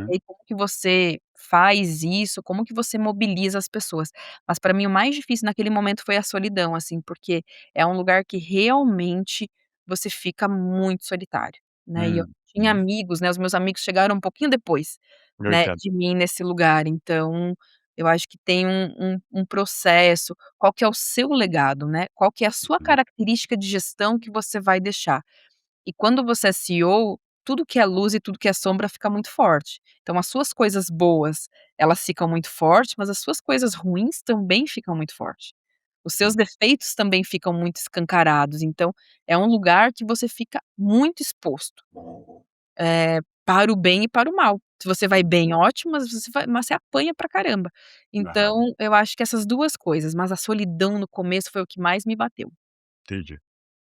e Uhum. aí como que você faz isso, como que você mobiliza as pessoas. Mas para mim o mais difícil naquele momento foi a solidão, assim, porque é um lugar que realmente você fica muito solitário, né, e eu tinha Uhum. amigos, né, os meus amigos chegaram um pouquinho depois, Eu né, entendo. de mim nesse lugar, então eu acho que tem um processo, qual que é o seu legado, né, qual que é a sua Uhum. característica de gestão que você vai deixar. E quando você é CEO, tudo que é luz e tudo que é sombra fica muito forte. Então as suas coisas boas, elas ficam muito fortes, mas as suas coisas ruins também ficam muito fortes. Os seus defeitos também ficam muito escancarados, então é um lugar que você fica muito exposto, para o bem e para o mal. Se você vai bem, ótimo, mas você apanha pra caramba. Aham, Então eu acho que essas 2 coisas, mas a solidão no começo foi o que mais me bateu. entendi.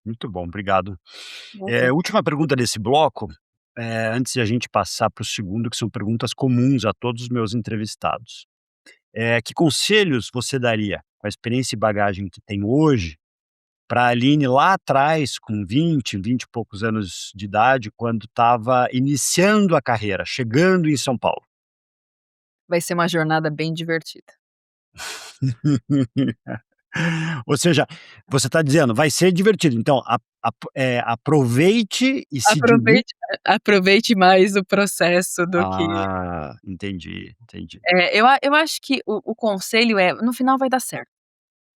Muito bom, obrigado. Imagina. Última pergunta desse bloco, antes de a gente passar para o segundo, que são perguntas comuns a todos os meus entrevistados. Que conselhos você daria, com a experiência e bagagem que tem hoje, para a Aline lá atrás, com 20 e poucos anos de idade, quando estava iniciando a carreira, chegando em São Paulo? Vai ser uma jornada bem divertida. Ou seja, você está dizendo, vai ser divertido, então aproveite e se divirta. Aproveite mais o processo do que Entendi, entendi. eu acho que o conselho é, no final vai dar certo.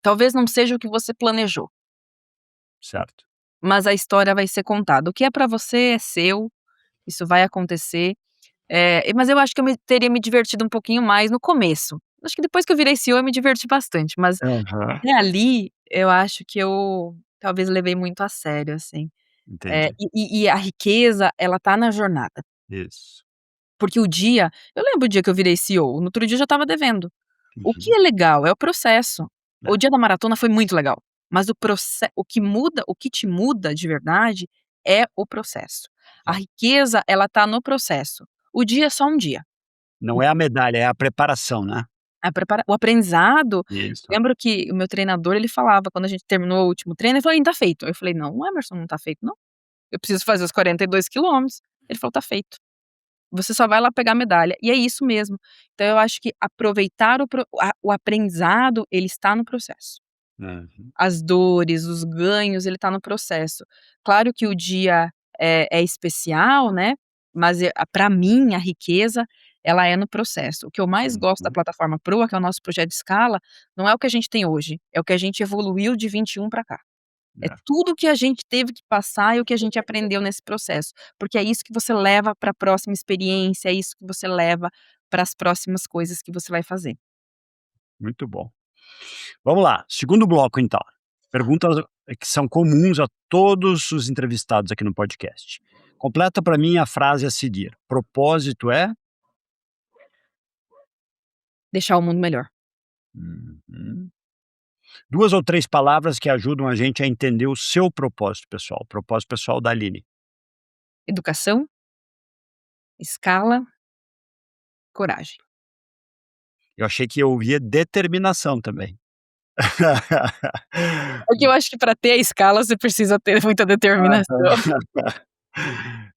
Talvez não seja o que você planejou, Certo. mas a história vai ser contada. O que é pra você é seu, isso vai acontecer, mas eu acho que eu teria me divertido um pouquinho mais no começo. Acho que depois que eu virei CEO eu me diverti bastante, mas Aham, até ali eu acho que eu talvez levei muito a sério, assim. entendi. E a riqueza ela tá na jornada. Isso. Porque o dia eu lembro o dia que eu virei CEO, no outro dia eu já estava devendo. O que Uhum. é legal é o processo. É, O dia da maratona foi muito legal, mas o que te muda de verdade é o processo. A é. riqueza, ela tá no processo. O dia é só um dia. Não é a medalha, é a preparação, né? O aprendizado, Isso. lembro que o meu treinador, ele falava quando a gente terminou o último treino, ele falou: "Tá feito". Eu falei: "Não, Emerson, não tá feito não. Eu preciso fazer os 42 quilômetros". Ele falou: "Tá feito. Você só vai lá pegar a medalha". E é isso mesmo. Então eu acho que aproveitar o aprendizado, ele está no processo. Uhum. As dores, os ganhos, ele tá no processo. Claro que o dia é especial, né, mas pra mim a riqueza, ela é no processo. O que eu mais gosto da Uhum. plataforma Proa, que é o nosso projeto de escala, não é o que a gente tem hoje, é o que a gente evoluiu de 21 pra cá. É É, tudo que a gente teve que passar e o que a gente aprendeu nesse processo, porque é isso que você leva pra próxima experiência, é isso que você leva para as próximas coisas que você vai fazer. muito bom. Vamos lá, segundo bloco então. Perguntas que são comuns a todos os entrevistados aqui no podcast. Completa para mim a frase a seguir: "Propósito é". Deixar o mundo melhor. Uhum. 2 ou 3 palavras que ajudam a gente a entender o seu propósito pessoal da Aline. Educação, escala, coragem. Eu achei que eu ouvia determinação também. Porque eu acho que pra ter a escala você precisa ter muita determinação.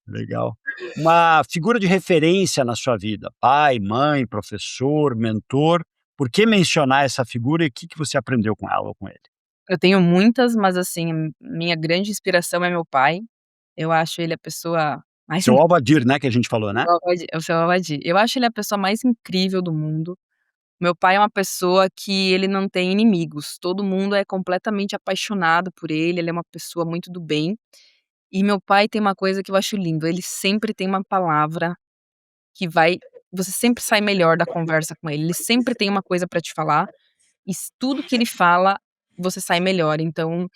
Legal. Uma figura de referência na sua vida, pai, mãe, professor, mentor, por que mencionar essa figura e o que que você aprendeu com ela ou com ele? Eu tenho muitas, mas assim, minha grande inspiração é meu pai. Eu acho ele a pessoa mais Seu Alvadir, né, que a gente falou, né? É o seu Alwadi. Eu acho ele a pessoa mais incrível do mundo. Meu pai é uma pessoa que ele não tem inimigos, todo mundo é completamente apaixonado por ele, ele é uma pessoa muito do bem. E meu pai tem uma coisa que eu acho lindo, ele sempre tem uma palavra que vai você sempre sai melhor da conversa com ele sempre tem uma coisa pra te falar, e tudo que ele fala, você sai melhor. Então,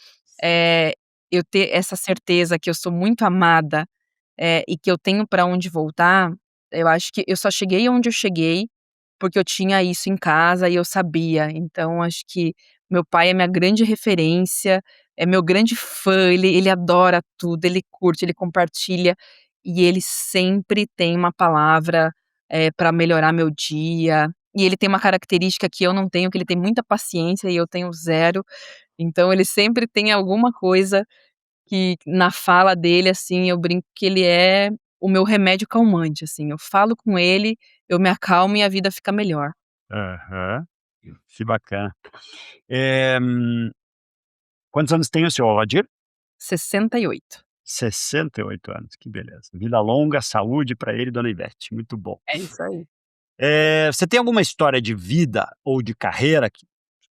eh, eu ter essa certeza que eu sou muito amada, e que eu tenho pra onde voltar, eu acho que eu só cheguei onde eu cheguei, porque eu tinha isso em casa e eu sabia. Então acho que meu pai é minha grande referência, é meu grande fã, ele adora tudo, ele curte, ele compartilha, e ele sempre tem uma palavra, pra melhorar meu dia. E ele tem uma característica que eu não tenho, que ele tem muita paciência e eu tenho zero, então ele sempre tem alguma coisa que na fala dele, assim, eu brinco que ele é o meu remédio calmante, assim, eu falo com ele, eu me acalmo e a vida fica melhor. Aham. Que bacana. Eh, quantos anos tem o seu Alvadir? 68. 68 anos, que beleza. Vida longa, saúde para ele e dona Ivete, muito bom. É isso aí. Você tem alguma história de vida ou de carreira que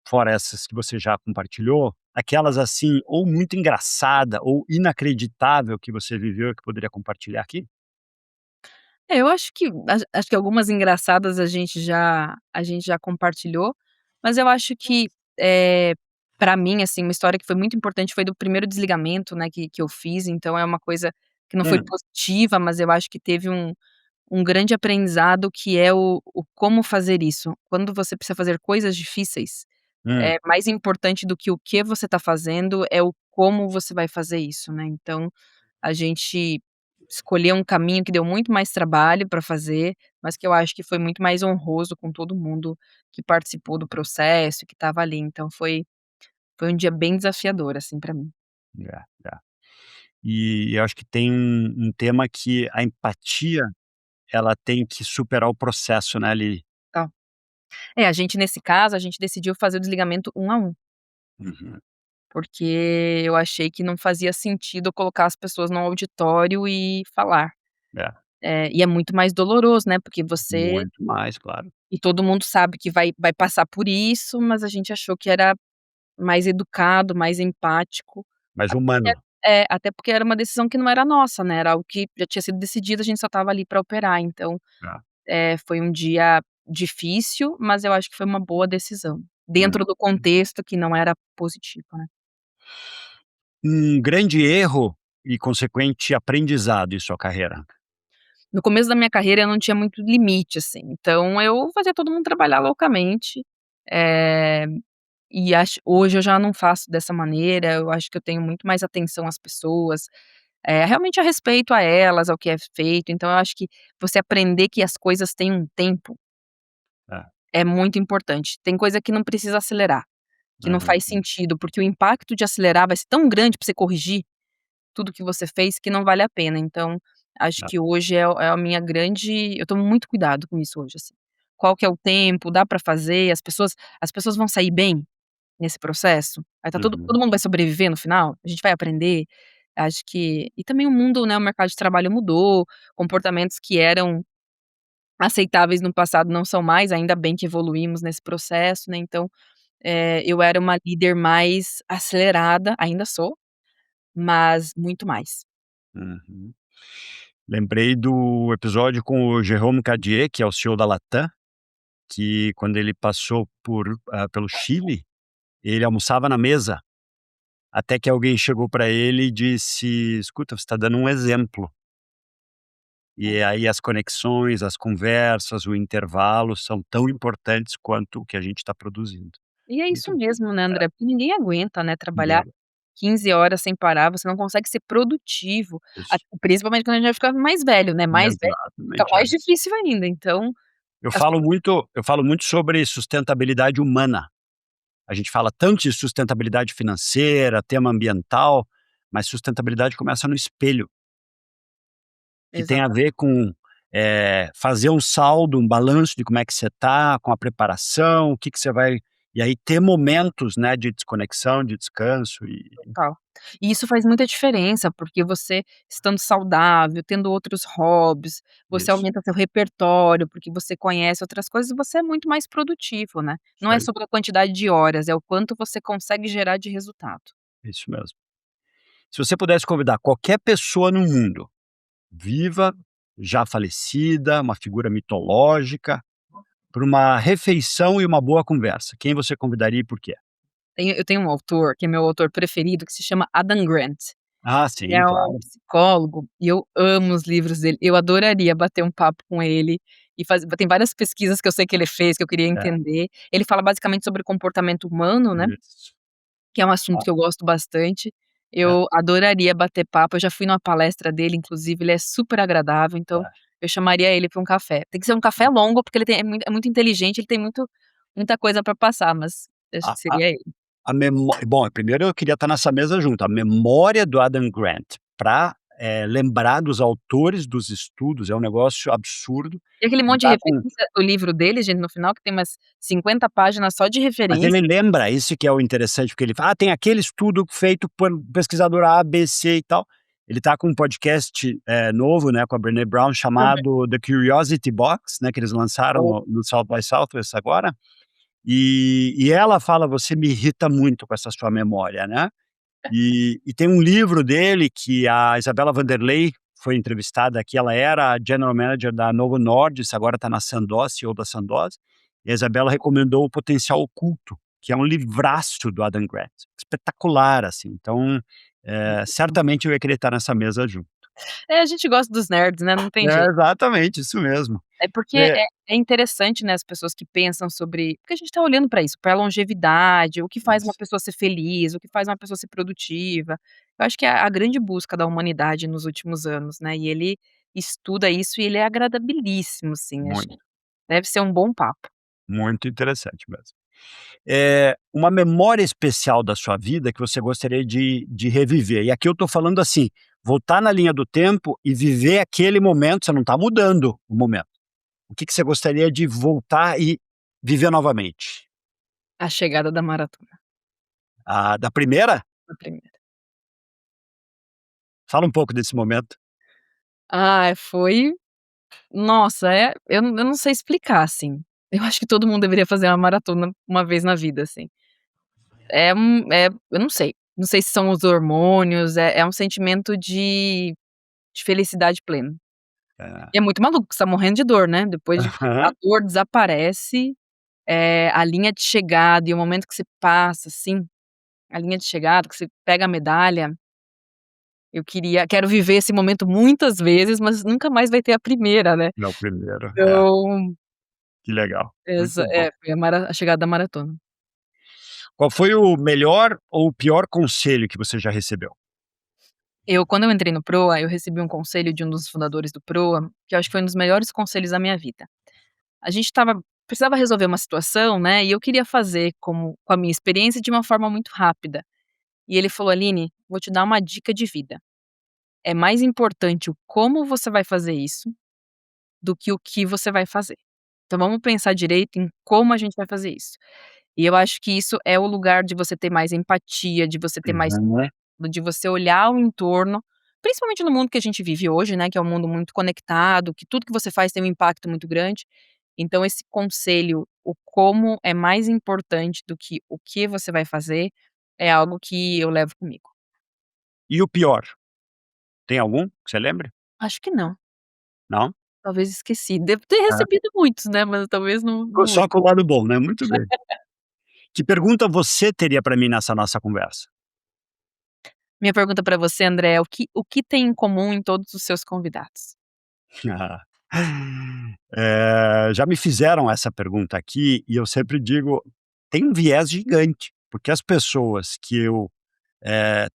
fora essas que você já compartilhou, aquelas assim, ou muito engraçada ou inacreditável que você viveu e que poderia compartilhar aqui? É, eu acho que algumas engraçadas a gente já compartilhou, mas eu acho que, pra mim, assim, uma história que foi muito importante foi do primeiro desligamento, né, que eu fiz, então é uma coisa que não foi Hum, positiva, mas eu acho que teve um grande aprendizado que é o como fazer isso. Quando você precisa fazer coisas difíceis, hum, mais importante do que o que você está fazendo é o como você vai fazer isso, né. Então, a gente escolheu um caminho que deu muito mais trabalho para fazer, mas que eu acho que foi muito mais honroso com todo mundo que participou do processo, que estava ali. Então foi um dia bem desafiador, assim, para mim. é, é. E eu acho que tem um tema que a empatia, ela tem que superar o processo, né, ali. Tá. É, a gente nesse caso, a gente decidiu fazer o desligamento um a um. Uhum. Porque eu achei que não fazia sentido eu colocar as pessoas num auditório e falar. É, E é muito mais doloroso, né, porque você muito mais, claro. e todo mundo sabe que vai passar por isso, mas a gente achou que era mais educado, mais empático. Mais Até porque humano. até porque era uma decisão que não era nossa, né, era algo que já tinha sido decidido, a gente só estava ali pra operar, então, É. foi um dia difícil, mas eu acho que foi uma boa decisão, Hum. dentro do contexto que não era positivo, né. Um grande erro e consequente aprendizado em sua carreira? no começo da minha carreira eu não tinha muito limite, assim, então eu fazia todo mundo trabalhar loucamente, eh, e acho hoje eu já não faço dessa maneira, eu acho que eu tenho muito mais atenção às pessoas, realmente a respeito a elas, ao que é feito, então eu acho que você aprender que as coisas têm um tempo É. é muito importante. Tem coisa que não precisa acelerar, que não Aham. faz sentido, porque o impacto de acelerar vai ser tão grande pra você corrigir tudo que você fez que não vale a pena. Então, acho É. que hoje é a minha grande eu tomo muito cuidado com isso hoje, assim. Qual que é o tempo, dá pra fazer, as pessoas vão sair bem nesse processo? Vai tá todo Uhum. mundo vai sobreviver no final? A gente vai aprender? Acho que e também o mundo, né, o mercado de trabalho mudou, comportamentos que eram aceitáveis no passado não são mais, ainda bem que evoluímos nesse processo, né, então, eu era uma líder mais acelerada, ainda sou, mas muito mais. Uhum. Lembrei do episódio com o Jérôme Cadier, que é o CEO da Latam, que quando ele passou pelo Chile, ele almoçava na mesa, até que alguém chegou para ele e disse: "Escuta, você está dando um exemplo". E É. aí as conexões, as conversas, o intervalo são tão importantes quanto o que a gente está produzindo. E é isso Muito mesmo, né, é, André, porque ninguém aguenta, né, trabalhar entendeu? 15 horas sem parar, você não consegue ser produtivo, Isso. principalmente quando a gente vai ficando mais velho, né, mais velho fica Exatamente, é. mais difícil ainda, então as Eu falo muito sobre sustentabilidade humana. A gente fala tanto de sustentabilidade financeira, tema ambiental, mas sustentabilidade começa no espelho, que tem a exata ver com, fazer um saldo, um balanço de como é que você está, com a preparação, o que que você vai e aí ter momentos, né, de desconexão, de descanso e total. E isso faz muita diferença, porque você estando saudável, tendo outros hobbies, você isso, aumenta seu repertório, porque você conhece outras coisas e você é muito mais produtivo, né. isso Não é aí, sobre a quantidade de horas, é o quanto você consegue gerar de resultado. isso mesmo. Se você pudesse convidar qualquer pessoa no mundo, viva, já falecida, uma figura mitológica, para uma refeição e uma boa conversa, quem você convidaria e por quê? Eu tenho um autor, que é meu autor preferido, que se chama Adam Grant. Ah, Ele sim, é um claro. psicólogo e eu amo os livros dele. Eu adoraria bater um papo com ele e fazer tem várias pesquisas que eu sei que ele fez, que eu queria É, entender. Ele fala basicamente sobre comportamento humano, né, isso. que é um assunto Ah, que eu gosto bastante. é, Eu adoraria bater papo, eu já fui numa palestra dele, inclusive, ele é super agradável, então é. eu chamaria ele para um café. Tem que ser um café longo, porque ele é muito inteligente, ele tem muita coisa para passar, mas acho A que a seria ele. a memó bom, primeiro eu queria estar nessa mesa junto, a memória do Adam Grant para, lembrar dos autores dos estudos é um negócio absurdo, E aquele ele monte de tá com referência do livro dele, gente, no final que tem umas 50 páginas só de mas ele referência. lembra, isso que é o interessante, porque ele fala: "Ah, tem aquele estudo feito por pesquisador A, B, C e tal". Ele tá com um podcast, novo, né, com a Brené Brown Aham. chamado The Curiosity Box, né, que eles lançaram Ou no South by Southwest agora, e ela fala: "Você me irrita muito com essa sua memória", né. E tem um livro dele que a Isabella Vanderlei foi entrevistada aqui, ela era a general manager da Novo Nordisk, agora está na Sandoz, CEO da Sandoz, e a Isabella recomendou O Potencial Oculto, que é um livraço do Adam Grant, espetacular, assim, então, certamente eu ia querer estar nessa mesa junto. a gente gosta dos nerds, né, não tem É, jeito. exatamente, isso mesmo. É porque É, é interessante, né, as pessoas que pensam sobre porque a gente tá olhando pra isso, pra longevidade, o que faz uma isso, pessoa ser feliz, o que faz uma pessoa ser produtiva. Eu acho que é a grande busca da humanidade nos últimos anos, né, e ele estuda isso e ele é agradabilíssimo, assim, acho que muito, deve ser um bom papo. muito interessante mesmo. Uma memória especial da sua vida que você gostaria de reviver. E aqui eu estou falando assim, voltar na linha do tempo e viver aquele momento, você não está mudando o momento. O que que você gostaria de voltar e viver novamente? A chegada da maratona, A da primeira? a primeira. Fala um pouco desse momento. Foi nossa, eu não sei explicar, assim. Eu acho que todo mundo deveria fazer uma maratona uma vez na vida, assim. Eu não sei se são os hormônios, é um sentimento de felicidade plena. É. E é muito maluco, você tá morrendo de dor, né, depois de a Aham. dor desaparece, a linha de chegada e o momento que você passa, assim, a linha de chegada, que você pega a medalha, Quero viver esse momento muitas vezes, mas nunca mais vai ter a primeira, né. É o primeiro, é. Então, Que legal, muito exa bom. foi a chegada da maratona. Qual foi o melhor ou o pior conselho que você já recebeu? Quando eu entrei no Proa, eu recebi um conselho de um dos fundadores do Proa, que eu acho que foi um dos melhores conselhos da minha vida. A gente precisava resolver uma situação, né, e eu queria fazer com a minha experiência de uma forma muito rápida. E ele falou: "Aline, vou te dar uma dica de vida. É mais importante o como você vai fazer isso, do que o que você vai fazer. Então vamos pensar direito em como a gente vai fazer isso". E eu acho que isso é o lugar de você ter mais empatia, de você ter mais Uhum. de você olhar o entorno, principalmente no mundo que a gente vive hoje, né, que é um mundo muito conectado, que tudo que você faz tem um impacto muito grande. Então esse conselho, o como é mais importante do que o que você vai fazer, é algo que eu levo comigo. E o pior, tem algum que você lembre? Acho que não, Não? talvez esqueci. Devo ter É. recebido muitos, né, mas talvez Ficou não só lembro. com o lado bom, né, muito bem. Que pergunta você teria para mim nessa nossa conversa? Minha pergunta para você, André, é o que tem em comum em todos os seus convidados? Já me fizeram essa pergunta aqui e eu sempre digo: tem um viés gigante, porque as pessoas que eu,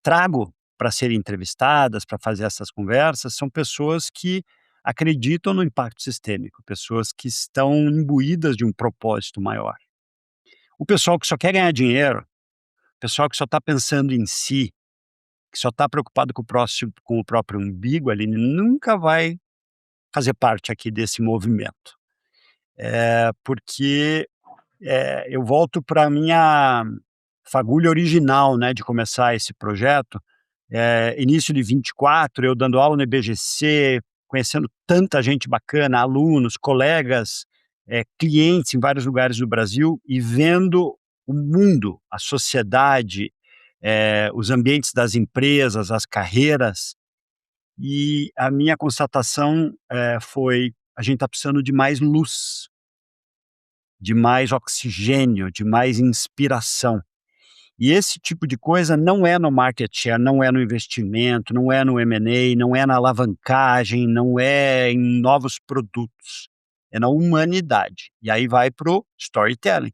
trago para serem entrevistadas, para fazer essas conversas, são pessoas que acreditam no impacto sistêmico, pessoas que estão imbuídas de um propósito maior. O pessoal que só quer ganhar dinheiro, o pessoal que só está pensando em si, que só está preocupado com o próximo, com o próprio umbigo ali, nunca vai fazer parte aqui desse movimento. Porque, eu volto para a minha fagulha original, né, de começar esse projeto, início de 24, eu dando aula no IBGC, conhecendo tanta gente bacana, alunos, colegas, clientes em vários lugares do Brasil e vendo o mundo, a sociedade, os ambientes das empresas, as carreiras, e a minha constatação, foi: a gente está precisando de mais luz, de mais oxigênio, de mais inspiração. E esse tipo de coisa não é no market share, não é no investimento, não é no M&A, não é na alavancagem, não é em novos produtos, é na humanidade. E aí vai para o storytelling.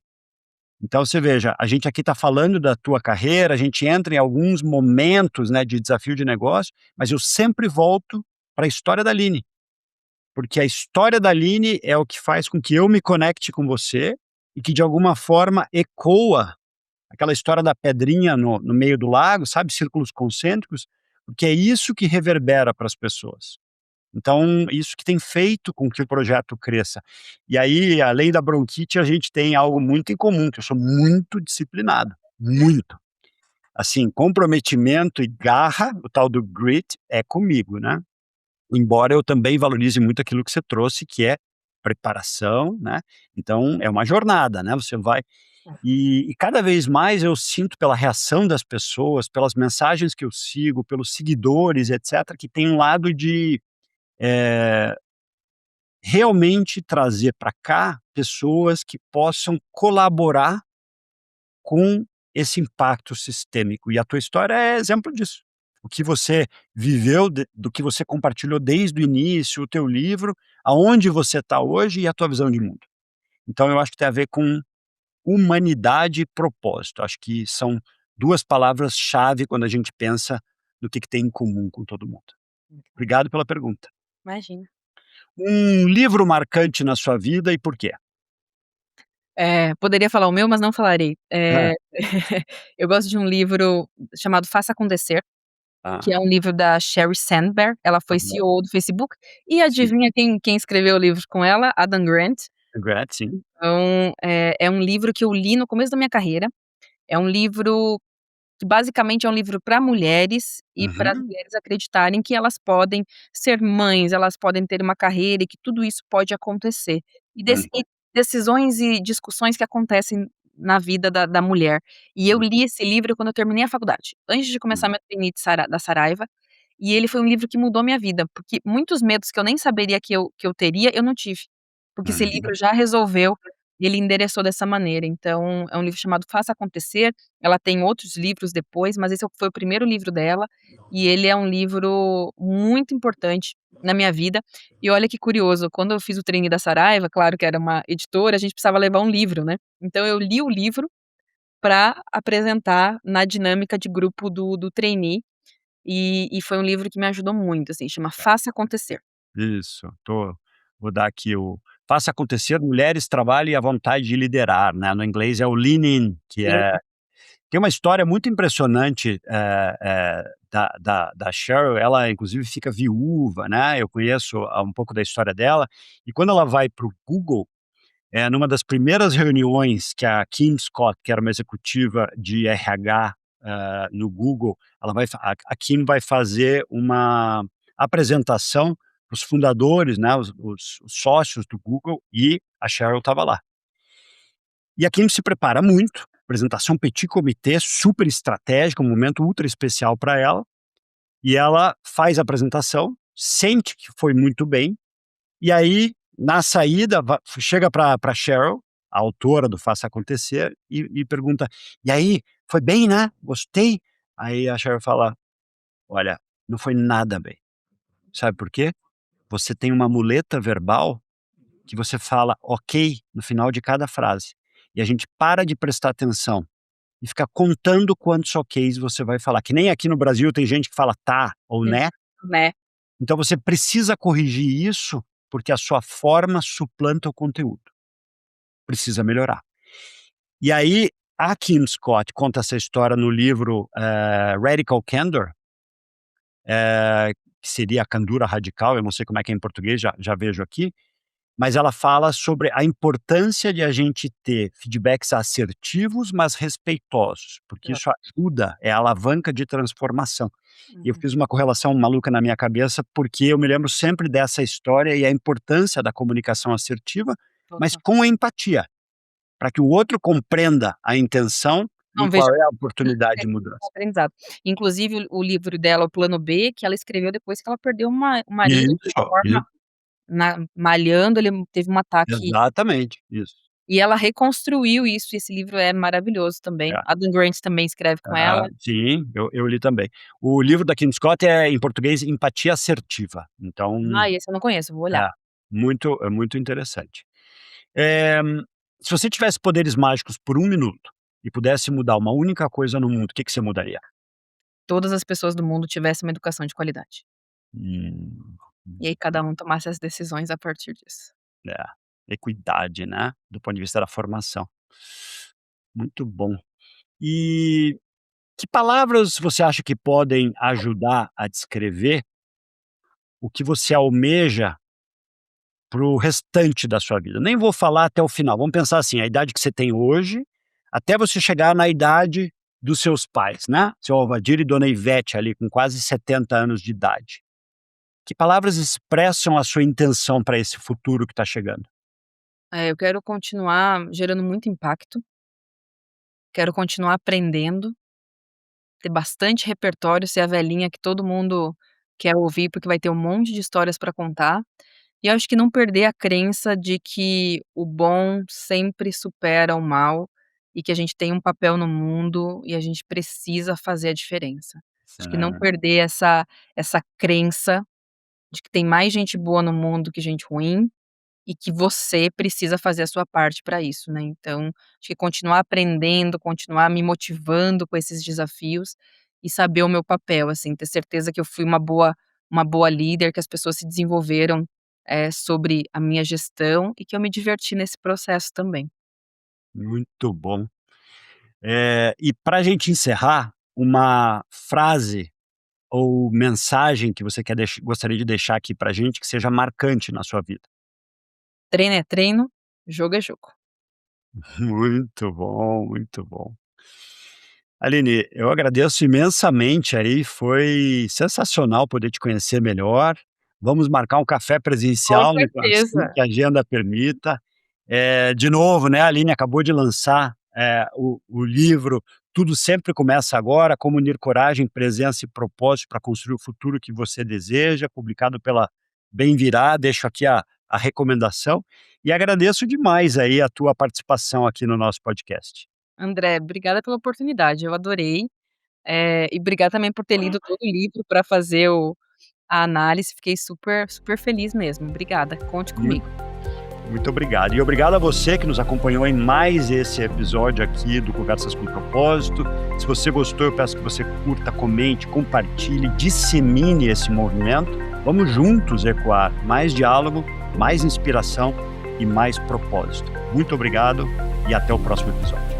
Então você veja, a gente aqui está falando da tua carreira, a gente entra em alguns momentos, né, de desafio de negócio, mas eu sempre volto para a história da Aline, porque a história da Aline é o que faz com que eu me conecte com você e que de alguma forma ecoa aquela história da pedrinha no meio do lago, sabe, círculos concêntricos, porque é isso que reverbera para as pessoas. Então, isso que tem feito com que o projeto cresça. E aí, além da bronquite, a gente tem algo muito em comum, que eu sou muito disciplinado, muito. Assim, comprometimento e garra, o tal do grit, é comigo, né. Embora eu também valorize muito aquilo que você trouxe, que é preparação, né, então é uma jornada, né, você vai e cada vez mais eu sinto pela reação das pessoas, pelas mensagens que eu sigo, pelos seguidores, etcétera, que tem um lado de, eh, realmente trazer para cá pessoas que possam colaborar com esse impacto sistêmico. E a tua história é exemplo disso. O que você viveu, do que você compartilhou desde o início, o teu livro, aonde você está hoje e a tua visão de mundo. Então eu acho que tem a ver com humanidade e propósito. Acho que são 2 palavras-chave quando a gente pensa no que tem em comum com todo mundo. Obrigado pela pergunta. Imagina. Um livro marcante na sua vida e por quê? Poderia falar o meu, mas não falarei. Hã. Eu gosto de um livro chamado Faça Acontecer, que Ah, é um livro da Sheryl Sandberg, ela foi aham. CEO do Facebook, e Sim. adivinha quem escreveu o livro com ela? Adam Grant. Congrats, sim. Então, é um livro que eu li no começo da minha carreira, é um livro que basicamente é um livro para mulheres e para as Uhum. mulheres acreditarem que elas podem ser mães, elas podem ter uma carreira e que tudo isso pode acontecer. E Uhum. decisões e discussões que acontecem na vida da mulher. E eu Uhum. li esse livro quando eu terminei a faculdade, antes de começar Uhum. meu trainee da Saraiva, e ele foi um livro que mudou minha vida, porque muitos medos que eu nem saberia que eu teria, eu não tive. Porque esse Uhum. livro já resolveu ele endereçou dessa maneira. Então, é um livro chamado Faça Acontecer, ela tem outros livros depois, mas esse foi o primeiro livro dela, e ele é um livro muito importante na minha vida. E olha que curioso, quando eu fiz o trainee da Saraiva, claro que era uma editora, a gente precisava levar um livro, né. Então eu li o livro para apresentar na dinâmica de grupo do trainee, e foi um livro que me ajudou muito, assim, chama Faça Acontecer. Isso, vou dar aqui o Faça Acontecer, Mulheres, Trabalho e a Vontade de Liderar, né, no inglês é o Lean In, que tem uma história muito impressionante, da Sheryl, ela inclusive fica viúva, né, eu conheço, um pouco da história dela, e quando ela vai para o Google, numa das primeiras reuniões que a Kim Scott, que era uma executiva de RH, no Google, ela vai fa a Kim vai fazer uma apresentação para os fundadores, né, os sócios do Google, e a Sheryl estava lá. E a Kim se prepara muito, apresentação petit comité, super estratégica, um momento ultra especial para ela, e ela faz a apresentação, sente que foi muito bem, e aí, na saída, chega para Sheryl, a autora do Faça Acontecer, e pergunta: "E aí, foi bem, né? Gostei?" Aí a Sheryl fala: "Olha, não foi nada bem. Sabe por quê? Você tem uma muleta verbal que você fala 'ok' no final de cada frase, e a gente para de prestar atenção e fica contando quantos ok's você vai falar, que nem aqui no Brasil tem gente que fala 'tá' ou 'né'. Exato, né. Então você precisa corrigir isso, porque a sua forma suplanta o conteúdo. Precisa melhorar." E aí, a Kim Scott conta essa história no livro, Radical Candor, que seria a candura radical, eu não sei como é que é em português, já vejo aqui, mas ela fala sobre a importância de a gente ter feedbacks assertivos, mas respeitosos, porque isso Exato. ajuda, é a alavanca de transformação. E eu Uhum. fiz uma correlação maluca na minha cabeça, porque eu me lembro sempre dessa história e a importância da comunicação assertiva, mas Total. com empatia, para que o outro compreenda a intenção e Não, veja, qual é a oportunidade de um mudança. aprendizado. Inclusive o livro dela, O Plano B, que ela escreveu depois que ela perdeu o marido de uma Isso, forma malhando, ele teve um ataque, exatamente, isso. e ela reconstruiu isso, e esse livro é maravilhoso também. É. A Dan Grant também escreve com ela. Ah, sim, eu li também. O livro da Kim Scott é, em português, Empatia Assertiva, então, Esse eu não conheço, vou olhar. é, muito interessante. Eh, Se você tivesse poderes mágicos por 1 minuto e pudesse mudar uma única coisa no mundo, o que que você mudaria? Todas as pessoas do mundo tivessem uma educação de qualidade. Hum, E aí cada um tomasse as decisões a partir disso. é, equidade, né, do ponto de vista da formação. Muito bom. E que palavras você acha que podem ajudar a descrever o que você almeja para o restante da sua vida? Nem vou falar até o final, vamos pensar assim, a idade que você tem hoje, até você chegar na idade dos seus pais, né, seu Alvadir e dona Ivete ali com quase 70 anos de idade. Que palavras expressam a sua intenção para esse futuro que está chegando? Eu quero continuar gerando muito impacto, quero continuar aprendendo, ter bastante repertório, ser a velhinha que todo mundo quer ouvir, porque vai ter um monte de histórias para contar. E eu acho que não perder a crença de que o bom sempre supera o mal, e que a gente tem um papel no mundo e a gente precisa fazer a diferença. Acho que não Ah, perder essa crença de que tem mais gente boa no mundo que gente ruim, e que você precisa fazer a sua parte para isso, né. Então, acho que continuar aprendendo, continuar me motivando com esses desafios e saber o meu papel, assim, ter certeza que eu fui uma boa líder, que as pessoas se desenvolveram, sobre a minha gestão e que eu me diverti nesse processo também. muito bom. E para a gente encerrar, uma frase ou mensagem que você gostaria de deixar aqui pra gente, que seja marcante na sua vida? Treino é treino, jogo é jogo. Muito bom, muito bom. Aline, eu agradeço imensamente aí, foi sensacional poder te conhecer melhor. Vamos marcar um café Com presencial assim certeza. que a agenda permita. De novo, né, a Aline acabou de lançar, o livro Tudo Sempre Começa Agora, Como Unir Coragem, Presença e Propósito para Construir o Futuro que Você Deseja, publicado pela Bem Virá. Deixo aqui a a recomendação e agradeço demais aí a tua participação aqui no nosso podcast. André, obrigada pela oportunidade, eu adorei, e obrigada também por ter lido todo o livro para fazer a análise, fiquei super, super feliz mesmo. Obrigada, conte Mu- comigo. Muito obrigado. E obrigado a você que nos acompanhou em mais esse episódio aqui do Conversas com Propósito. Se você gostou, eu peço que você curta, comente, compartilhe, dissemine esse movimento. Vamos juntos ecoar mais diálogo, mais inspiração e mais propósito. Muito obrigado e até o próximo episódio.